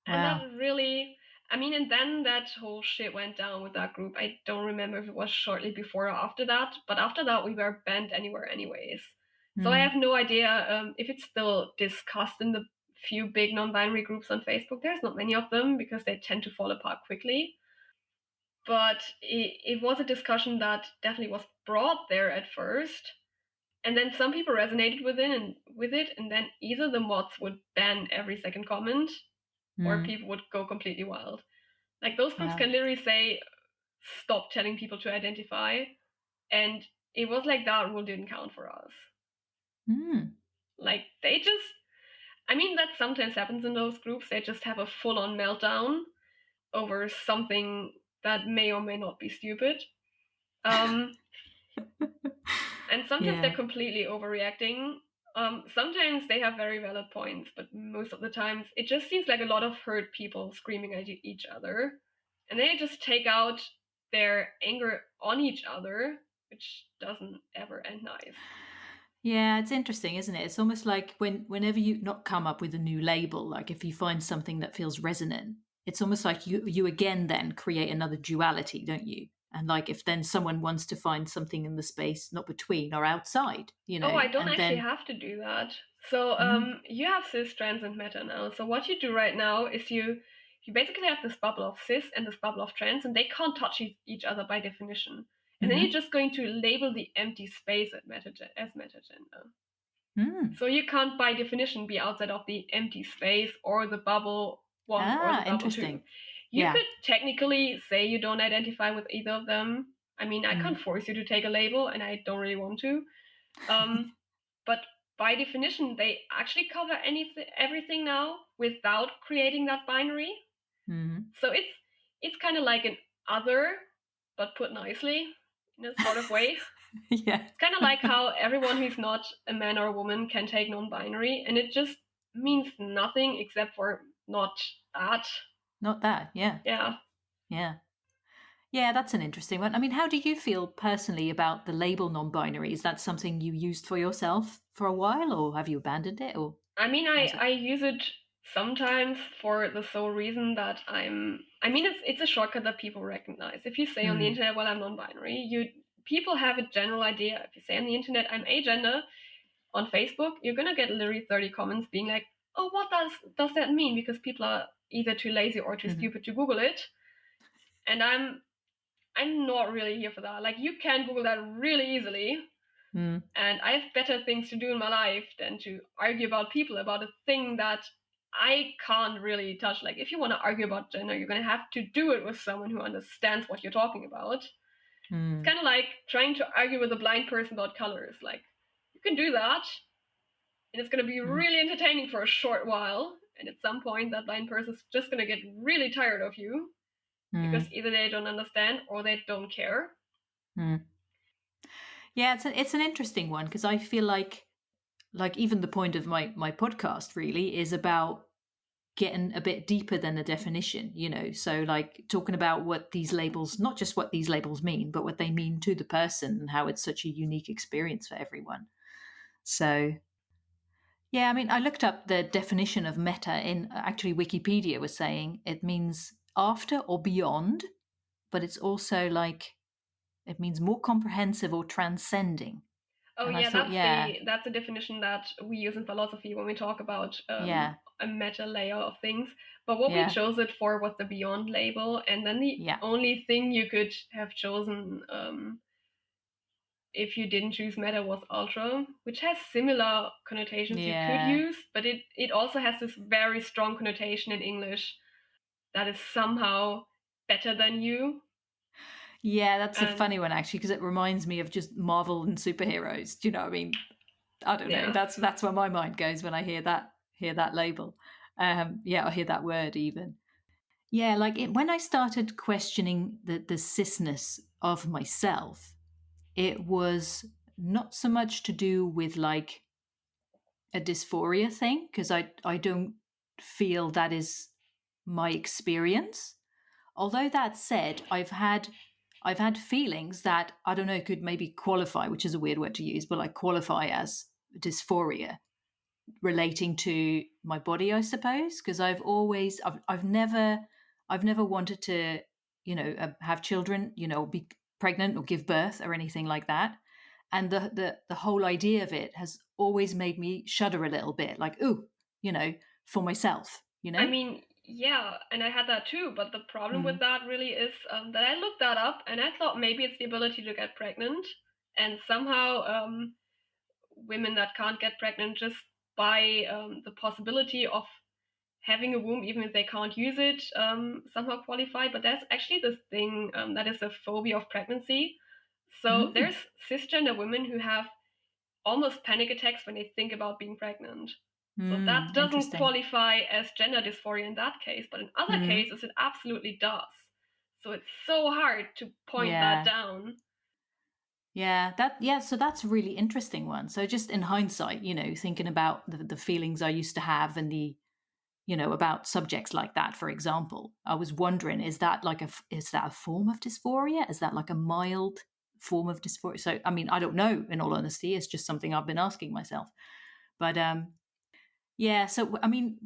And that really, I mean, and then that whole shit went down with that group. I don't remember if it was shortly before or after that, but after that we were banned anywhere anyways. So I have no idea if it's still discussed in the few big non-binary groups on Facebook. There's not many of them because they tend to fall apart quickly. But it was a discussion that definitely was brought there at first. And then some people resonated with it, and then either the mods would ban every second comment, or people would go completely wild. Like those groups can literally say, stop telling people to identify. And it was like that rule didn't count for us. Like they just, I mean, that sometimes happens in those groups. They just have a full on meltdown over something that may or may not be stupid. And sometimes they're completely overreacting. Sometimes they have very valid points, but most of the times it just seems like a lot of hurt people screaming at each other. And they just take out their anger on each other, which doesn't ever end nice. Yeah, it's interesting, isn't it? It's almost like whenever you not come up with a new label, like if you find something that feels resonant, it's almost like you again then create another duality, don't you? And like if then someone wants to find something in the space, not between or outside, Oh, I don't and actually then have to do that. So you have cis, trans, and meta now. So what you do right now is you basically have this bubble of cis and this bubble of trans, and they can't touch each other by definition. And then you're just going to label the empty space as metagender. So you can't by definition be outside of the empty space or the bubble one or the bubble interesting. two. You could technically say you don't identify with either of them. I mean, I can't force you to take a label, and I don't really want to. But by definition, they actually cover everything now without creating that binary. So it's kind of like an other, but put nicely in a sort of way. Yeah. It's kind of like how everyone who's not a man or a woman can take non-binary, and it just means nothing except for not that. Not that, yeah. Yeah. Yeah. Yeah, that's an interesting one. I mean, how do you feel personally about the label non-binary? Is that something you used for yourself for a while, or have you abandoned it? Or I mean, I use it sometimes for the sole reason that I mean, it's a shortcut that people recognize. If you say on the internet, well, I'm non-binary, people have a general idea. If you say on the internet, I'm agender, on Facebook, you're gonna get literally 30 comments being like, oh, what does that mean? Because people are either too lazy or too stupid to Google it. And I'm not really here for that. Like, you can Google that really easily. And I have better things to do in my life than to argue about people about a thing that I can't really touch. Like, if you want to argue about gender, you're going to have to do it with someone who understands what you're talking about. It's kind of like trying to argue with a blind person about colors. Like, you can do that, and it's going to be really entertaining for a short while. And at some point, that blind person's just going to get really tired of you because either they don't understand or they don't care. Yeah, it's an interesting one because I feel like even the point of my podcast really is about getting a bit deeper than the definition, so like talking about what these labels, not just what these labels mean, but what they mean to the person and how it's such a unique experience for everyone. So yeah, I mean, I looked up the definition of meta in actually Wikipedia was saying it means after or beyond, but it's also like it means more comprehensive or transcending. Oh, and yeah, I thought, that's the definition that we use in philosophy when we talk about yeah, a meta layer of things. But what we chose it for was the beyond label, and then the only thing you could have chosen if you didn't choose meta was ultra, which has similar connotations you could use, but it also has this very strong connotation in English that is somehow better than you. Yeah, that's a funny one actually, because it reminds me of just Marvel and superheroes. Do you know what I mean? I don't know. That's where my mind goes when I hear that label. I hear that word even. Yeah, like when I started questioning the cisness of myself, it was not so much to do with like a dysphoria thing, because I don't feel that is my experience. Although that said, I've had feelings that I don't know could maybe qualify, which is a weird word to use, but like qualify as dysphoria relating to my body, I suppose, because I've never I've never wanted to, have children, be pregnant or give birth or anything like that. And the whole idea of it has always made me shudder a little bit, like, ooh, for myself, I mean, yeah, and I had that too, but the problem with Mm, that really is that I looked that up and I thought maybe it's the ability to get pregnant, and somehow women that can't get pregnant just by the possibility of having a womb, even if they can't use it, somehow qualify. But there's actually this thing that is a phobia of pregnancy. So there's mm, cisgender women who have almost panic attacks when they think about being pregnant. So that doesn't interesting. qualify as gender dysphoria in that case, but in other Mm, cases it absolutely does. So it's so hard to point that yeah. down. So that's a really interesting one. So just in hindsight, thinking about the feelings I used to have and about subjects like that, for example, I was wondering, is that a form of dysphoria? Is that like a mild form of dysphoria? So, I mean, I don't know, in all honesty, it's just something I've been asking myself. But yeah, so I mean,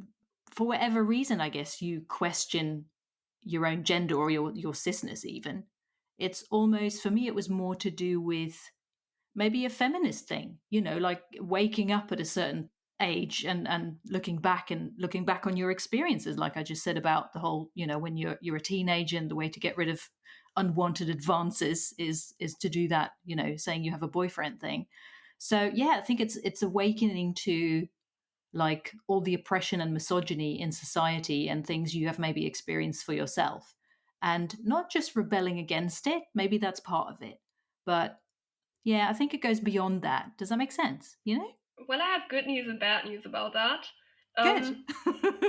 for whatever reason, I guess you question your own gender or your cisness even. It's almost, for me, it was more to do with maybe a feminist thing, like waking up at a certain age and looking back on your experiences, like I just said about the whole, when you're a teenager and the way to get rid of unwanted advances is to do that, saying you have a boyfriend thing. So yeah, I think it's awakening to like all the oppression and misogyny in society and things you have maybe experienced for yourself, and not just rebelling against it. Maybe that's part of it, but yeah, I think it goes beyond that. Does that make sense? Well, I have good news and bad news about that. Good.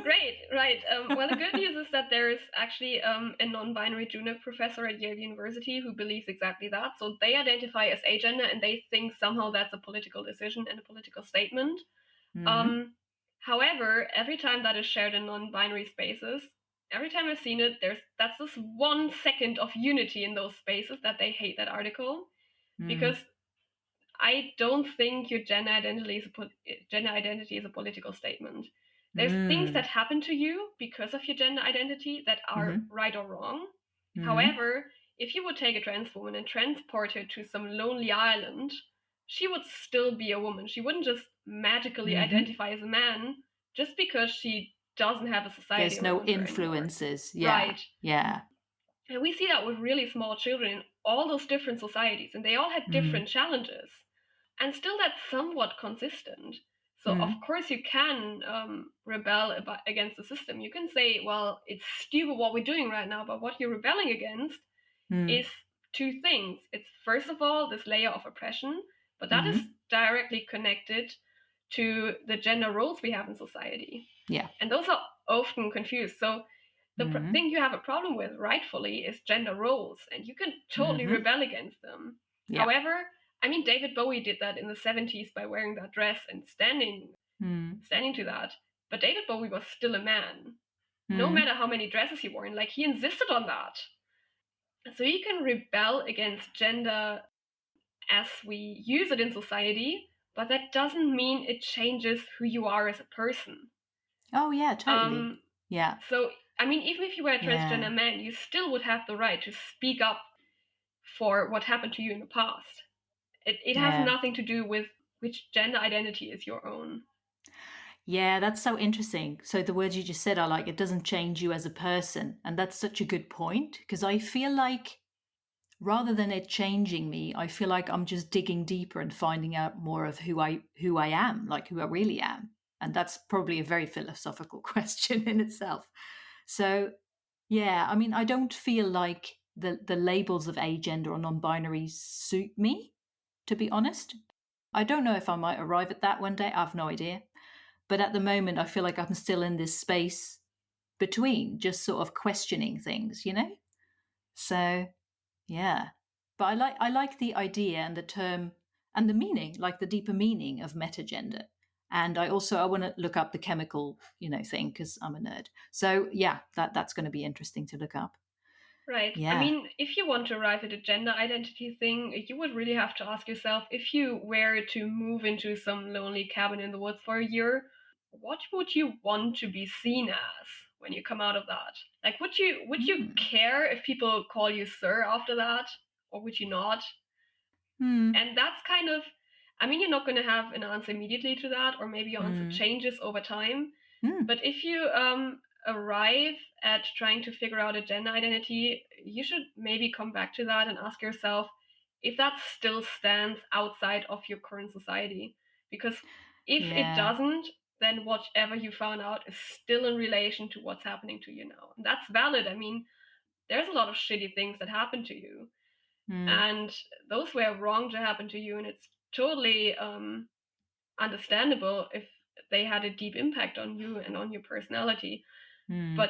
Great, right. Well, the good news is that there is actually a non-binary junior professor at Yale University who believes exactly that. So they identify as agender, and they think somehow that's a political decision and a political statement. Mm, Um, However, every time that is shared in non-binary spaces, every time I've seen it, that's this 1 second of unity in those spaces that they hate that article, because mm, I don't think your gender identity is a political statement. There's things that mm, happen to you because of your gender identity that are mm, right or wrong. mm, However, if you would take a trans woman and transport her to some lonely island, she would still be a woman. She wouldn't just magically mm. identify as a man just because she doesn't have a society There's no around her anymore. influences. Yeah, Right. yeah. And we see that with really small children in all those different societies, and they all had Mm, different challenges. And still, that's somewhat consistent. So, of mm, course, you can rebel against the system. You can say, well, it's stupid what we're doing right now, but what you're rebelling against is mm, two things. It's first of all this layer of oppression, but that is mm. directly connected to the gender roles we have in society. Yeah. And those are often confused. So the Mm, thing you have a problem with, rightfully, is gender roles, and you can totally mm. rebel against them. Yeah. However, I mean, David Bowie did that in the 70s by wearing that dress and Mm, standing to that. But David Bowie was still a man, no mm, matter how many dresses he wore, and like he insisted on that. So you can rebel against gender as we use it in society, but that doesn't mean it changes who you are as a person. oh yeah, totally. Um, Yeah, so, I mean, even if you were a yeah, transgender man, you still would have the right to speak up for what happened to you in the past. It has yeah. nothing to do with which gender identity is your own. Yeah, that's so interesting. So the words you just said are like, it doesn't change you as a person. And that's such a good point, because I feel like rather than it changing me, I feel like I'm just digging deeper and finding out more of who I am, like who I really am. And that's probably a very philosophical question in itself. So yeah, I mean, I don't feel like the labels of agender or non-binary suit me, to be honest. I don't know if I might arrive at that one day. I've no idea. But at the moment, I feel like I'm still in this space between, just sort of questioning things. So yeah, but I like the idea and the term and the meaning, like the deeper meaning of metagender. And I want to look up the chemical, thing because I'm a nerd. So yeah, that's going to be interesting to look up. Right. I Yeah. mean, if you want to arrive at a gender identity thing, you would really have to ask yourself, if you were to move into some lonely cabin in the woods for a year, what would you want to be seen as? when you come out of that? Like, would you care if people call you sir after that, or would you not? Mm. And that's kind of, I mean, you're not going to have an answer immediately to that, or maybe your answer changes over time. Mm. But if you arrive at trying to figure out a gender identity, you should maybe come back to that and ask yourself if that still stands outside of your current society. Because if it Yeah. doesn't, then whatever you found out is still in relation to what's happening to you now. And that's valid. I mean, there's a lot of shitty things that happen to you. Mm. And those were wrong to happen to you. And it's totally understandable if they had a deep impact on you and on your personality. Mm. But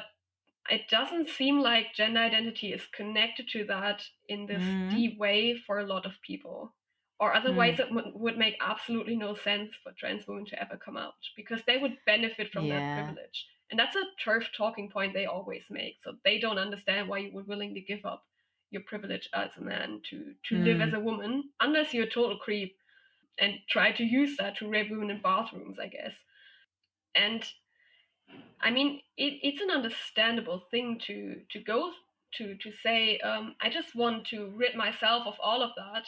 it doesn't seem like gender identity is connected to that in this deep way for a lot of people. Or otherwise, it would make absolutely no sense for trans women to ever come out because they would benefit from that Yeah. privilege. And that's a turf talking point they always make. So they don't understand why you would willingly give up your privilege as a man to live as a woman, unless you're a total creep and try to use that to rape women in bathrooms, I guess. And I mean, it's an understandable thing to go to say, I just want to rid myself of all of that.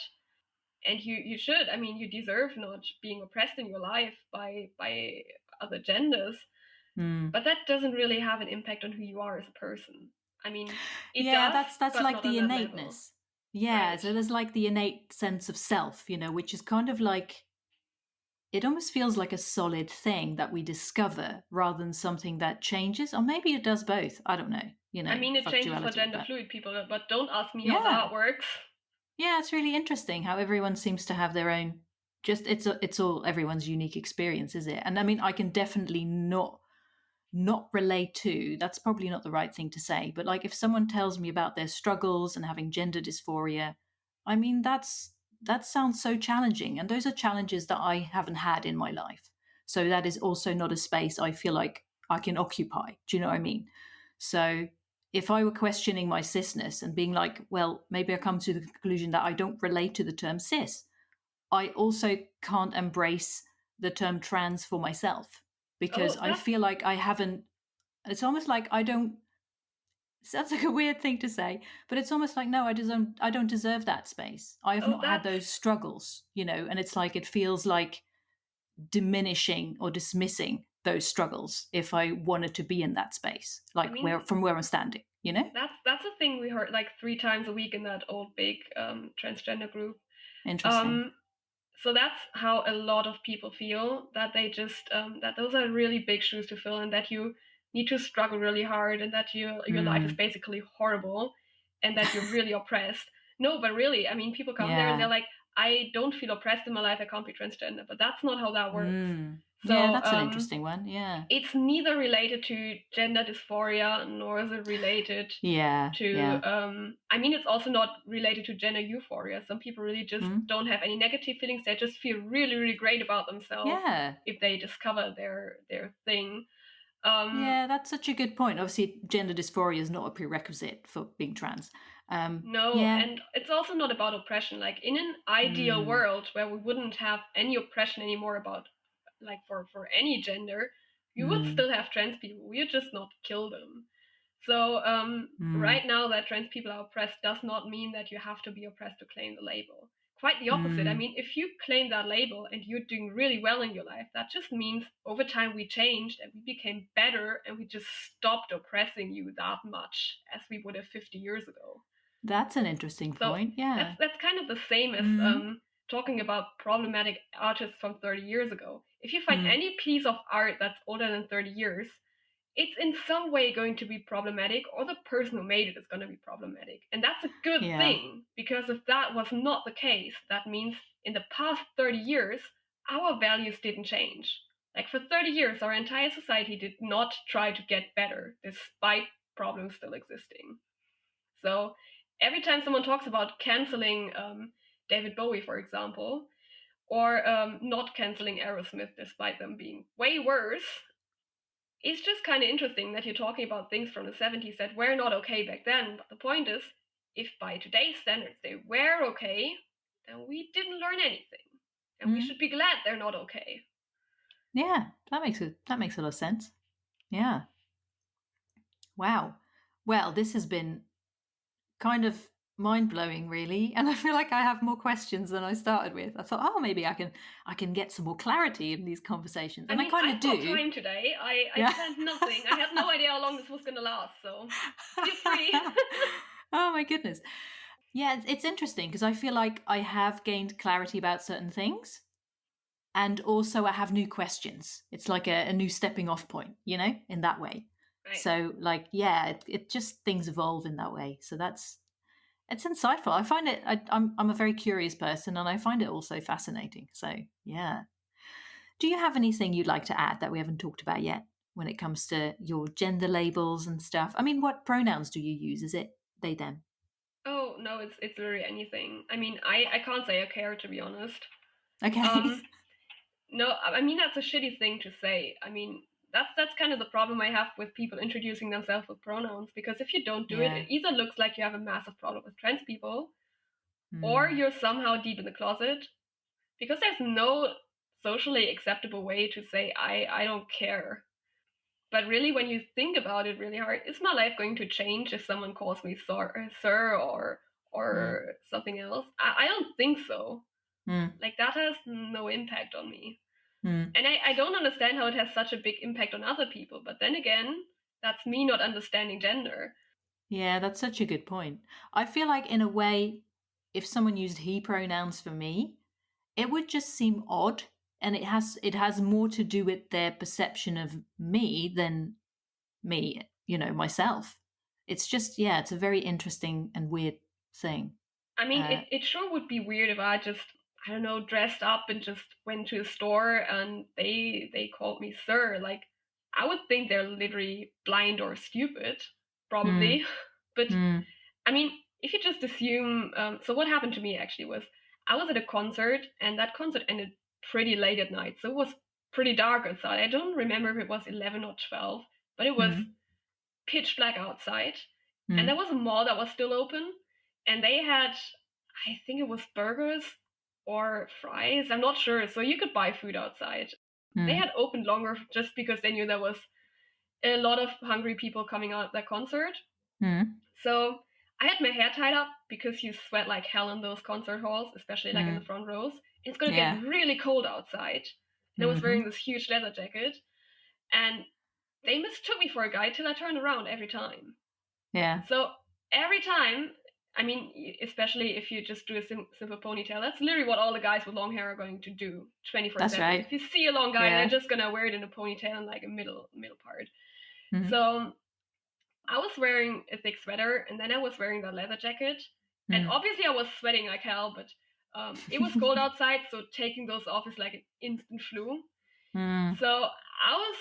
And you should. I mean, you deserve not being oppressed in your life by other genders. But that doesn't really have an impact on who you are as a person. I mean, it Yeah, does, that's but like not the on that level. innateness. Yeah, Right. so there's like the innate sense of self, which is kind of like, it almost feels like a solid thing that we discover rather than something that changes, or maybe it does both. I don't know, I mean, it changes for factuality, gender but fluid people, but don't ask me how yeah, that works. yeah, it's really interesting how everyone seems to have their own. Just it's all everyone's unique experience, is it? And I mean, I can definitely not relate to, that's probably not the right thing to say, but like if someone tells me about their struggles and having gender dysphoria, I mean that sounds so challenging, and those are challenges that I haven't had in my life, so that is also not a space I feel like I can occupy. Do you know what I mean? So if I were questioning my cisness and being like, well, maybe I come to the conclusion that I don't relate to the term cis, I also can't embrace the term trans for myself because Oh, I that's feel like I haven't. It's almost like I don't. Sounds like a weird thing to say, but it's almost like no, I don't deserve that space. I have oh, not had that's those struggles, and it's like it feels like diminishing or dismissing those struggles if I wanted to be in that space, I like mean, where I'm standing. that's a thing we heard like 3 times a week in that old big transgender group. Interesting. Um, so that's how a lot of people feel, that they just that those are really big shoes to fill, and that you need to struggle really hard, and that your life is Mm. basically horrible, and that you're really oppressed. No, but really, I mean, people come there and they're Yeah. like, I don't feel oppressed in my life, I can't be transgender, but that's not how that works. Yeah, So that's an interesting one. Yeah. it's neither related to gender dysphoria nor is it related Yeah. to Yeah. I mean, it's also not related to gender euphoria. Some people really just Mm. don't have any negative feelings. They just feel really, really great about themselves Yeah. if they discover their thing. Yeah, that's such a good point. Obviously, gender dysphoria is not a prerequisite for being trans. No, Yeah. and it's also not about oppression. Like in an ideal Mm. world where we wouldn't have any oppression anymore about like for any gender, you would Mm. still have trans people. We'd just not kill them. So Mm. right now that trans people are oppressed does not mean that you have to be oppressed to claim the label. Quite the opposite. I Mm. mean, if you claim that label and you're doing really well in your life, that just means over time we changed and we became better and we just stopped oppressing you that much as we would have 50 years ago. That's an interesting So point. Yeah. that's kind of the same as Mm. talking about problematic artists from 30 years ago. If you find Mm. any piece of art that's older than 30 years, it's in some way going to be problematic, or the person who made it is going to be problematic. And that's a good Yeah. thing, because if that was not the case, that means in the past 30 years, our values didn't change. Like for 30 years, our entire society did not try to get better, despite problems still existing. So every time someone talks about canceling David Bowie, for example, or not canceling Aerosmith despite them being way worse, it's just kind of interesting that you're talking about things from the 70s that were not okay back then. But the point is, if by today's standards they were okay, then we didn't learn anything. And we Mm. should be glad they're not okay. Yeah. That makes a lot of sense. Yeah. Wow. Well, this has been kind of mind-blowing, really, and I feel like I have more questions than I started with. I thought, oh, maybe I can get some more clarity in these conversations, I and I mean, kind I of filled do. time today. I Yeah. planned nothing. I had no idea how long this was going to last, so feel free. Oh my goodness. Yeah, it's interesting because I feel like I have gained clarity about certain things, and also I have new questions. It's like a new stepping off point, in that way. Right. So, like, yeah, it just things evolve in that way. So it's insightful. I find it. I'm a very curious person, and I find it also fascinating. So, yeah. Do you have anything you'd like to add that we haven't talked about yet when it comes to your gender labels and stuff? I mean, what pronouns do you use? Is it they, them? Oh no, it's literally anything. I mean, I can't say I care, to be honest. Okay. Um, no, I mean that's a shitty thing to say. I mean that's kind of the problem I have with people introducing themselves with pronouns, because if you don't do it, Yeah. it either looks like you have a massive problem with trans people, or Mm, you're somehow deep in the closet, because there's no socially acceptable way to say I don't care. But really, when you think about it really hard, is my life going to change if someone calls me sir mm, or something else? I don't think so. mm, Like that has no impact on me. mm. And I don't understand how it has such a big impact on other people. But then again, that's me not understanding gender. Yeah, that's such a good point. I feel like, in a way, if someone used he pronouns for me, it would just seem odd, and it has more to do with their perception of me than me, myself. It's just, yeah, it's a very interesting and weird thing. I mean, Uh, it sure would be weird if I just, I don't know, dressed up and just went to a store and they called me sir. Like, I would think they're literally blind or stupid, mm, probably. But mm, I mean, if you just assume, so what happened to me actually was I was at a concert, and that concert ended pretty late at night, so it was pretty dark outside. I don't remember if it was 11 or 12, but it was mm, pitch black outside, and there mm, was a mall that was still open, and they had, I think it was burgers or fries, I'm not sure, so you could buy food outside. They mm, had opened longer just because they knew there was a lot of hungry people coming out of that concert. mm, So I had my hair tied up because you sweat like hell in those concert halls, especially like in the mm. front rows. It's gonna get Yeah. really cold outside. And I was wearing Mm-hmm. this huge leather jacket, and they mistook me for a guy till I turned around every time. Yeah. So every time, I mean, especially if you just do a simple ponytail, that's literally what all the guys with long hair are going to do That's 24/7. right. If you see a long guy, they're Yeah. just gonna wear it in a ponytail and like a middle part. Mm-hmm. So I was wearing a thick sweater, and then I was wearing the leather jacket, and Mm. obviously I was sweating like hell. But it was cold outside, so taking those off is like an instant flu. Mm. So I was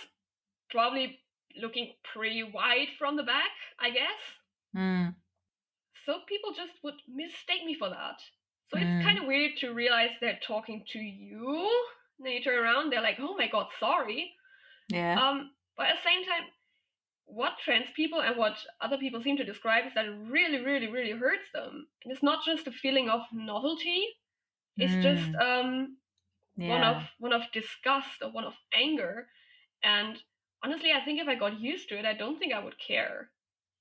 probably looking pretty white from the back, I guess. Mm. So people just would mistake me for that. So it's kind Mm. of weird to realize they're talking to you. And then you turn around, they're like, "Oh my god, sorry." Yeah. But at the same time, what trans people and what other people seem to describe is that it really, really, really hurts them. And it's not just a feeling of novelty; it's just Mm. one of Yeah. disgust or one of anger. And honestly, I think if I got used to it, I don't think I would care.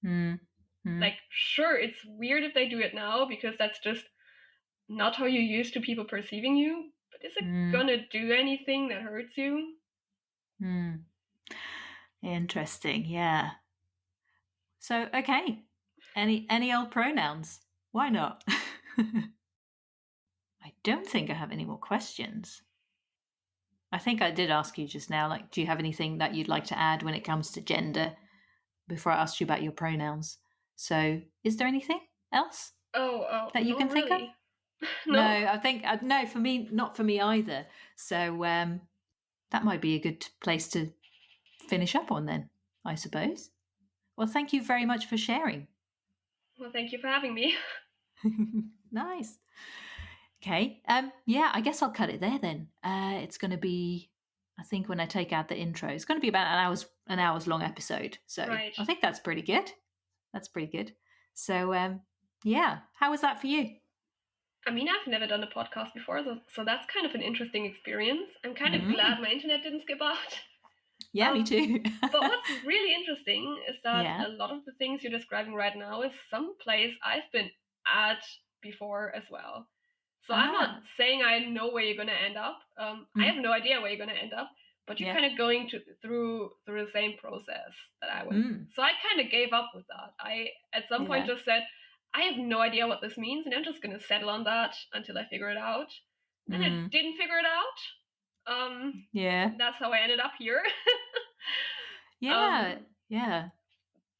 Mm. Like, Mm. sure, it's weird if they do it now because that's just not how you're used to people perceiving you. But is it Mm. gonna do anything that hurts you? Mm. Interesting. Yeah. So, okay. Any old pronouns? Why not? I don't think I have any more questions. I think I did ask you just now, like, do you have anything that you'd like to add when it comes to gender before I asked you about your pronouns? So, is there anything else that you not can think of? really. No, No. I think no, for me, not for me either. So that might be a good place to finish up on then, I suppose. Well, thank you very much for sharing. Well, thank you for having me. Nice. Okay. Yeah, I guess I'll cut it there then. It's going to be, I think, when I take out the intro, it's going to be about an hour's long episode. So Right. I think that's pretty good. That's pretty good. So yeah, how was that for you? I mean, I've never done a podcast before, so that's kind of an interesting experience. I'm kind of glad Mm. my internet didn't skip out. Yeah, me too. But what's really interesting is that Yeah. a lot of the things you're describing right now is some place I've been at before as well. So I'm not Ah. saying I know where you're going to end up. I have Mm. no idea where you're going to end up, but you're Yeah. kind of going through the same process that I went through. Mm. So I kind of gave up with that. I at some point Yeah. just said, I have no idea what this means, and I'm just going to settle on that until I figure it out. And I Mm. didn't figure it out. Yeah. That's how I ended up here. Yeah. um, Yeah.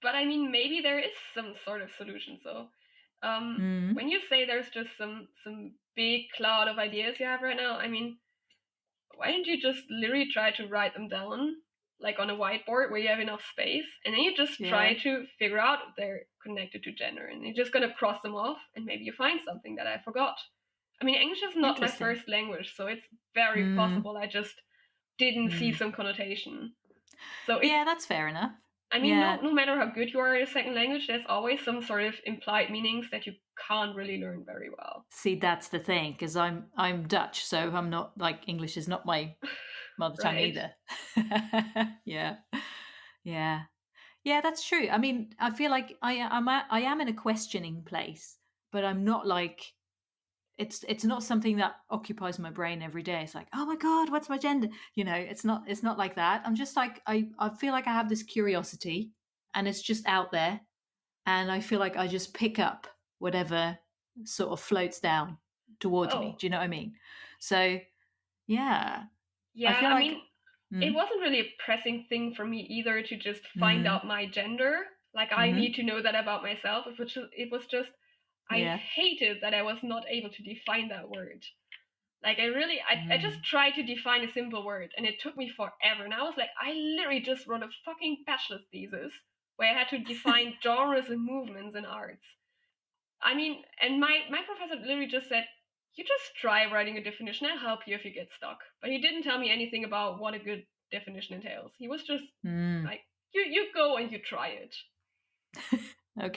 but I mean, maybe there is some sort of solution. So, Mm. when you say there's just some big cloud of ideas you have right now, I mean, why don't you just literally try to write them down, like on a whiteboard where you have enough space, and then you just try Yeah. to figure out if they're connected to gender, and you're just gonna cross them off, and maybe you find something that I forgot. I mean, English is not my Interesting. first language, so it's very Mm. possible I just didn't see Mm. some connotation. So it's, Yeah, that's fair enough. I mean, Yeah. no matter how good you are in a second language, there's always some sort of implied meanings that you can't really learn very well. See, that's the thing, because I'm Dutch, so I'm not like English is not my mother tongue Right. either. Yeah. Yeah. Yeah, that's true. I mean, I feel like I am in a questioning place, but I'm not like it's not something that occupies my brain every day. It's like, oh my god, what's my gender? It's not like that. I'm just like I feel like I have this curiosity, and it's just out there, and I feel like I just pick up whatever sort of floats down towards me. Oh, Do you know what I mean? So yeah, I yeah. feel I like mean, it mm, wasn't really a pressing thing for me either to just find mm, out my gender. Like I mm-hmm, need to know that about myself. It was just I yeah, hated that I was not able to define that word. Like I just mm, tried to define a simple word and it took me forever. And I was like, I literally just wrote a fucking bachelor's thesis where I had to define genres and movements in arts. I mean, and my professor literally just said, you just try writing a definition. I'll help you if you get stuck. But he didn't tell me anything about what a good definition entails. He was just mm, like, you go and you try it.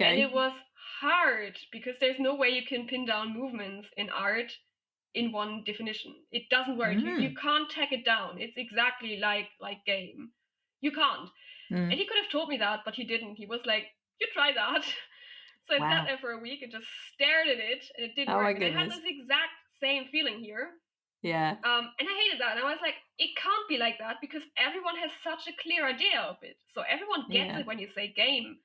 And it okay, was hard because there's no way you can pin down movements in art in one definition. It doesn't work. You mm, can't tack it down. It's exactly like game. You can't. And mm. he could have told me that, but he didn't. He was like, you try that. So I sat Wow, there for a week and just stared at it, and it didn't oh my work. And I had goodness, this exact same feeling here. yeah, And I hated that. And I was like, it can't be like that because everyone has such a clear idea of it. So everyone gets yeah, it when you say game,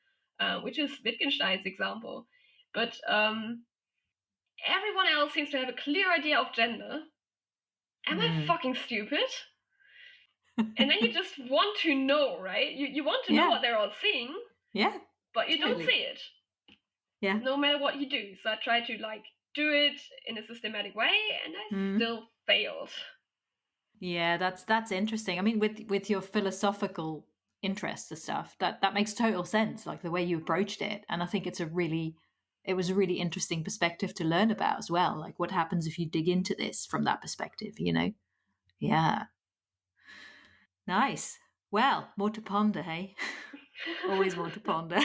which is Wittgenstein's example. But everyone else seems to have a clear idea of gender. Am I mm. fucking stupid? And then you just want to know, right? You want to know Yeah, what they're all seeing, yeah, but you don't totally, see it, yeah, no matter what you do. So I tried to like do it in a systematic way, and I mm. still failed. Yeah, that's interesting. I mean, with your philosophical interests and stuff, that makes total sense. Like the way you approached it, and I think it was a really interesting perspective to learn about as well. Like what happens if you dig into this from that perspective, you know? Yeah, nice. Well, more to ponder, hey? Always more to ponder.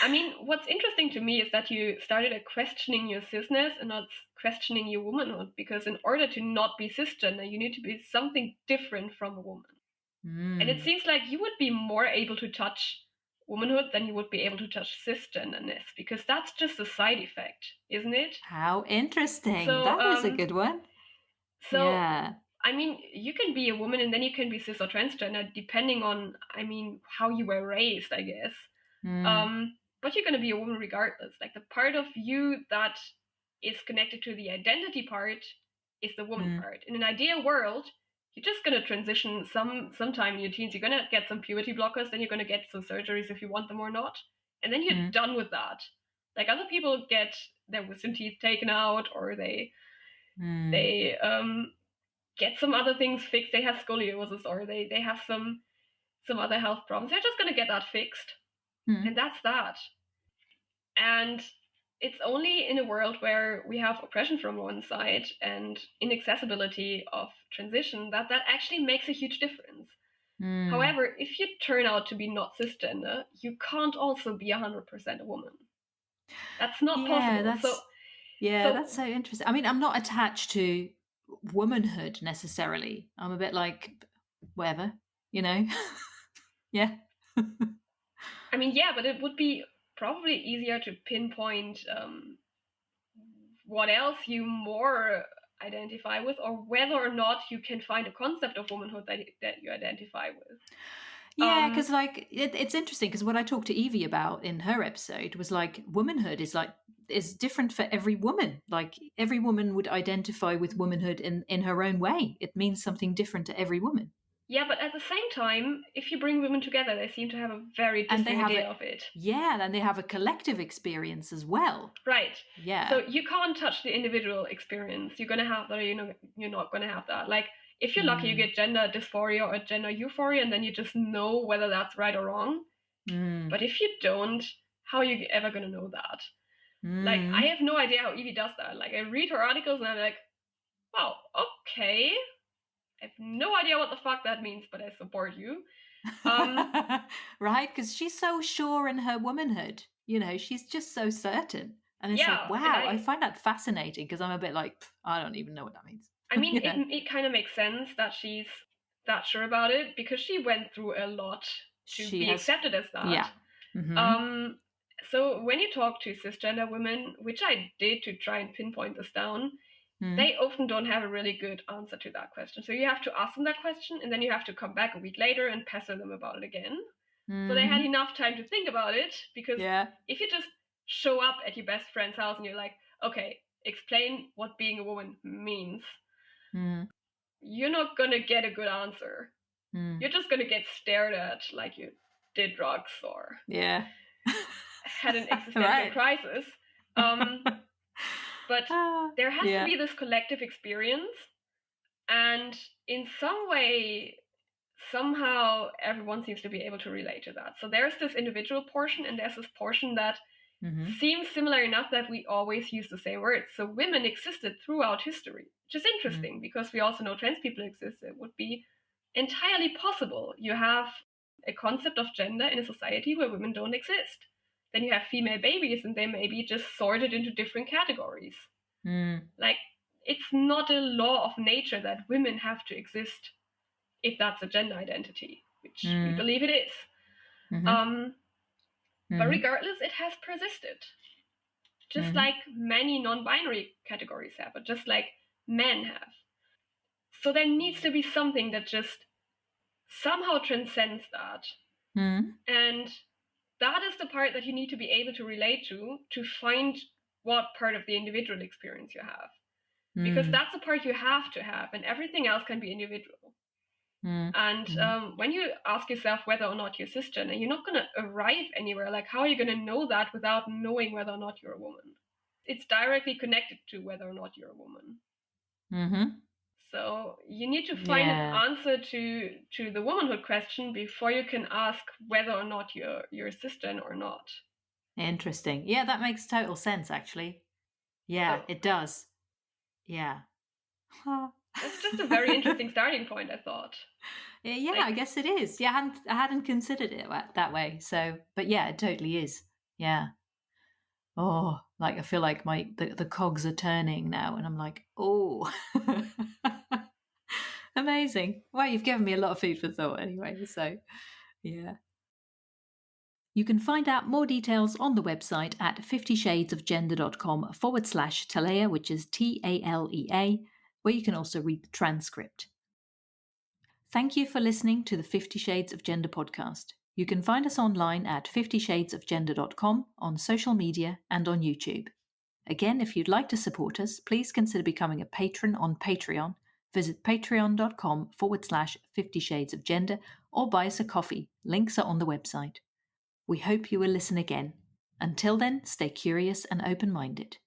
I mean, what's interesting to me is that you started questioning your cisness and not questioning your womanhood, because in order to not be cisgender, you need to be something different from a woman. And it Mm. seems like you would be more able to touch womanhood than you would be able to touch cisgenderness, because that's just a side effect, isn't it? How interesting. So, That is a good one. so Yeah. I mean, you can be a woman and then you can be cis or transgender, depending on, I mean, how you were raised, I guess. Mm. But you're going to be a woman regardless. Like the part of you that is connected to the identity part is the woman Mm. part. In an ideal world, you're just going to transition sometime in your teens. You're going to get some puberty blockers, then you're going to get some surgeries if you want them or not, and then you're Mm. done with that. Like other people get their wisdom teeth taken out, or Mm. they get some other things fixed. They have scoliosis, or they have some other health problems. They're just going to get that fixed, and Mm. that's that. And it's only in a world where we have oppression from one side and inaccessibility of transition that actually makes a huge difference. Mm. However, if you turn out to be not cisgender, you can't also be 100% a woman. That's not Yeah, possible. So, that's so so interesting. I mean, I'm not attached to womanhood necessarily. I'm a bit like whatever. Yeah. I mean, yeah, but it would be probably easier to pinpoint what else you more identify with, or whether or not you can find a concept of womanhood that you identify with. Yeah, because like it's interesting because what I talked to Evie about in her episode was like womanhood is different for every woman. Like every woman would identify with womanhood in her own way. It means something different to every woman. Yeah, but at the same time, if you bring women together, they seem to have a very And they distinct have idea it, of it. yeah, and they have a collective experience as well. Right. So Yeah. you can't touch the individual experience. You're gonna have that, or you're not gonna have that. Like if you're lucky, you get gender dysphoria or gender euphoria, and then you just know whether that's right or wrong. But if you don't, how are you ever gonna know that? Like I have no idea how Evie does that. Like I read her articles and I'm like, wow, okay. I have no idea what the fuck that means, but I support you. Right? Because she's so sure in her womanhood. She's just so certain. And it's like, Yeah, and wow, I find that fascinating because I'm a bit like, I don't even know what that means. I mean, it kind of makes sense that she's that sure about it because she went through a lot to She be has, accepted as that. yeah. Mm-hmm. So when you talk to cisgender women, which I did to try and pinpoint this down, they often don't have a really good answer to that question. So you have to ask them that question, and then you have to come back a week later and pester them about it again. So they had enough time to think about it, because if you just show up at your best friend's house and you're like, okay, explain what being a woman means, you're not gonna get a good answer. You're just gonna get stared at like you did drugs or had an existential crisis. But there has to be this collective experience, and in some way, somehow everyone seems to be able to relate to that. So there's this individual portion, and there's this portion that seems similar enough that we always use the same words. So women existed throughout history, which is interesting because we also know trans people exist. It would be entirely possible. You have a concept of gender in a society where women don't exist. Then you have female babies, and they may be just sorted into different categories. Like, it's not a law of nature that women have to exist if that's a gender identity, which we believe it is. But regardless, it has persisted. Just like many non-binary categories have, but just like men have. So there needs to be something that just somehow transcends that. And that is the part that you need to be able to relate to find what part of the individual experience you have. Because that's the part you have to have, and everything else can be individual. And when you ask yourself whether or not you're cisgender, you're not going to arrive anywhere. Like, how are you going to know that without knowing whether or not you're a woman? It's directly connected to whether or not you're a woman. So you need to find an answer to the womanhood question before you can ask whether or not you're cisgender or not. Interesting. Yeah, that makes total sense, actually. Yeah, it does. Yeah. It's just a very interesting starting point, I thought. Yeah, like, I guess it is. Yeah, I hadn't considered it that way. So, but yeah, it totally is. Yeah. Oh, like I feel like the cogs are turning now, and I'm like, oh, amazing. Well, you've given me a lot of food for thought anyway. So, yeah. You can find out more details on the website at 50shadesofgender.com/TALEA, which is TALEA, where you can also read the transcript. Thank you for listening to the 50 Shades of Gender podcast. You can find us online at 50shadesofgender.com, on social media, and on YouTube. Again, if you'd like to support us, please consider becoming a patron on Patreon. Visit patreon.com/50 Shades of Gender or buy us a coffee. Links are on the website. We hope you will listen again. Until then, stay curious and open-minded.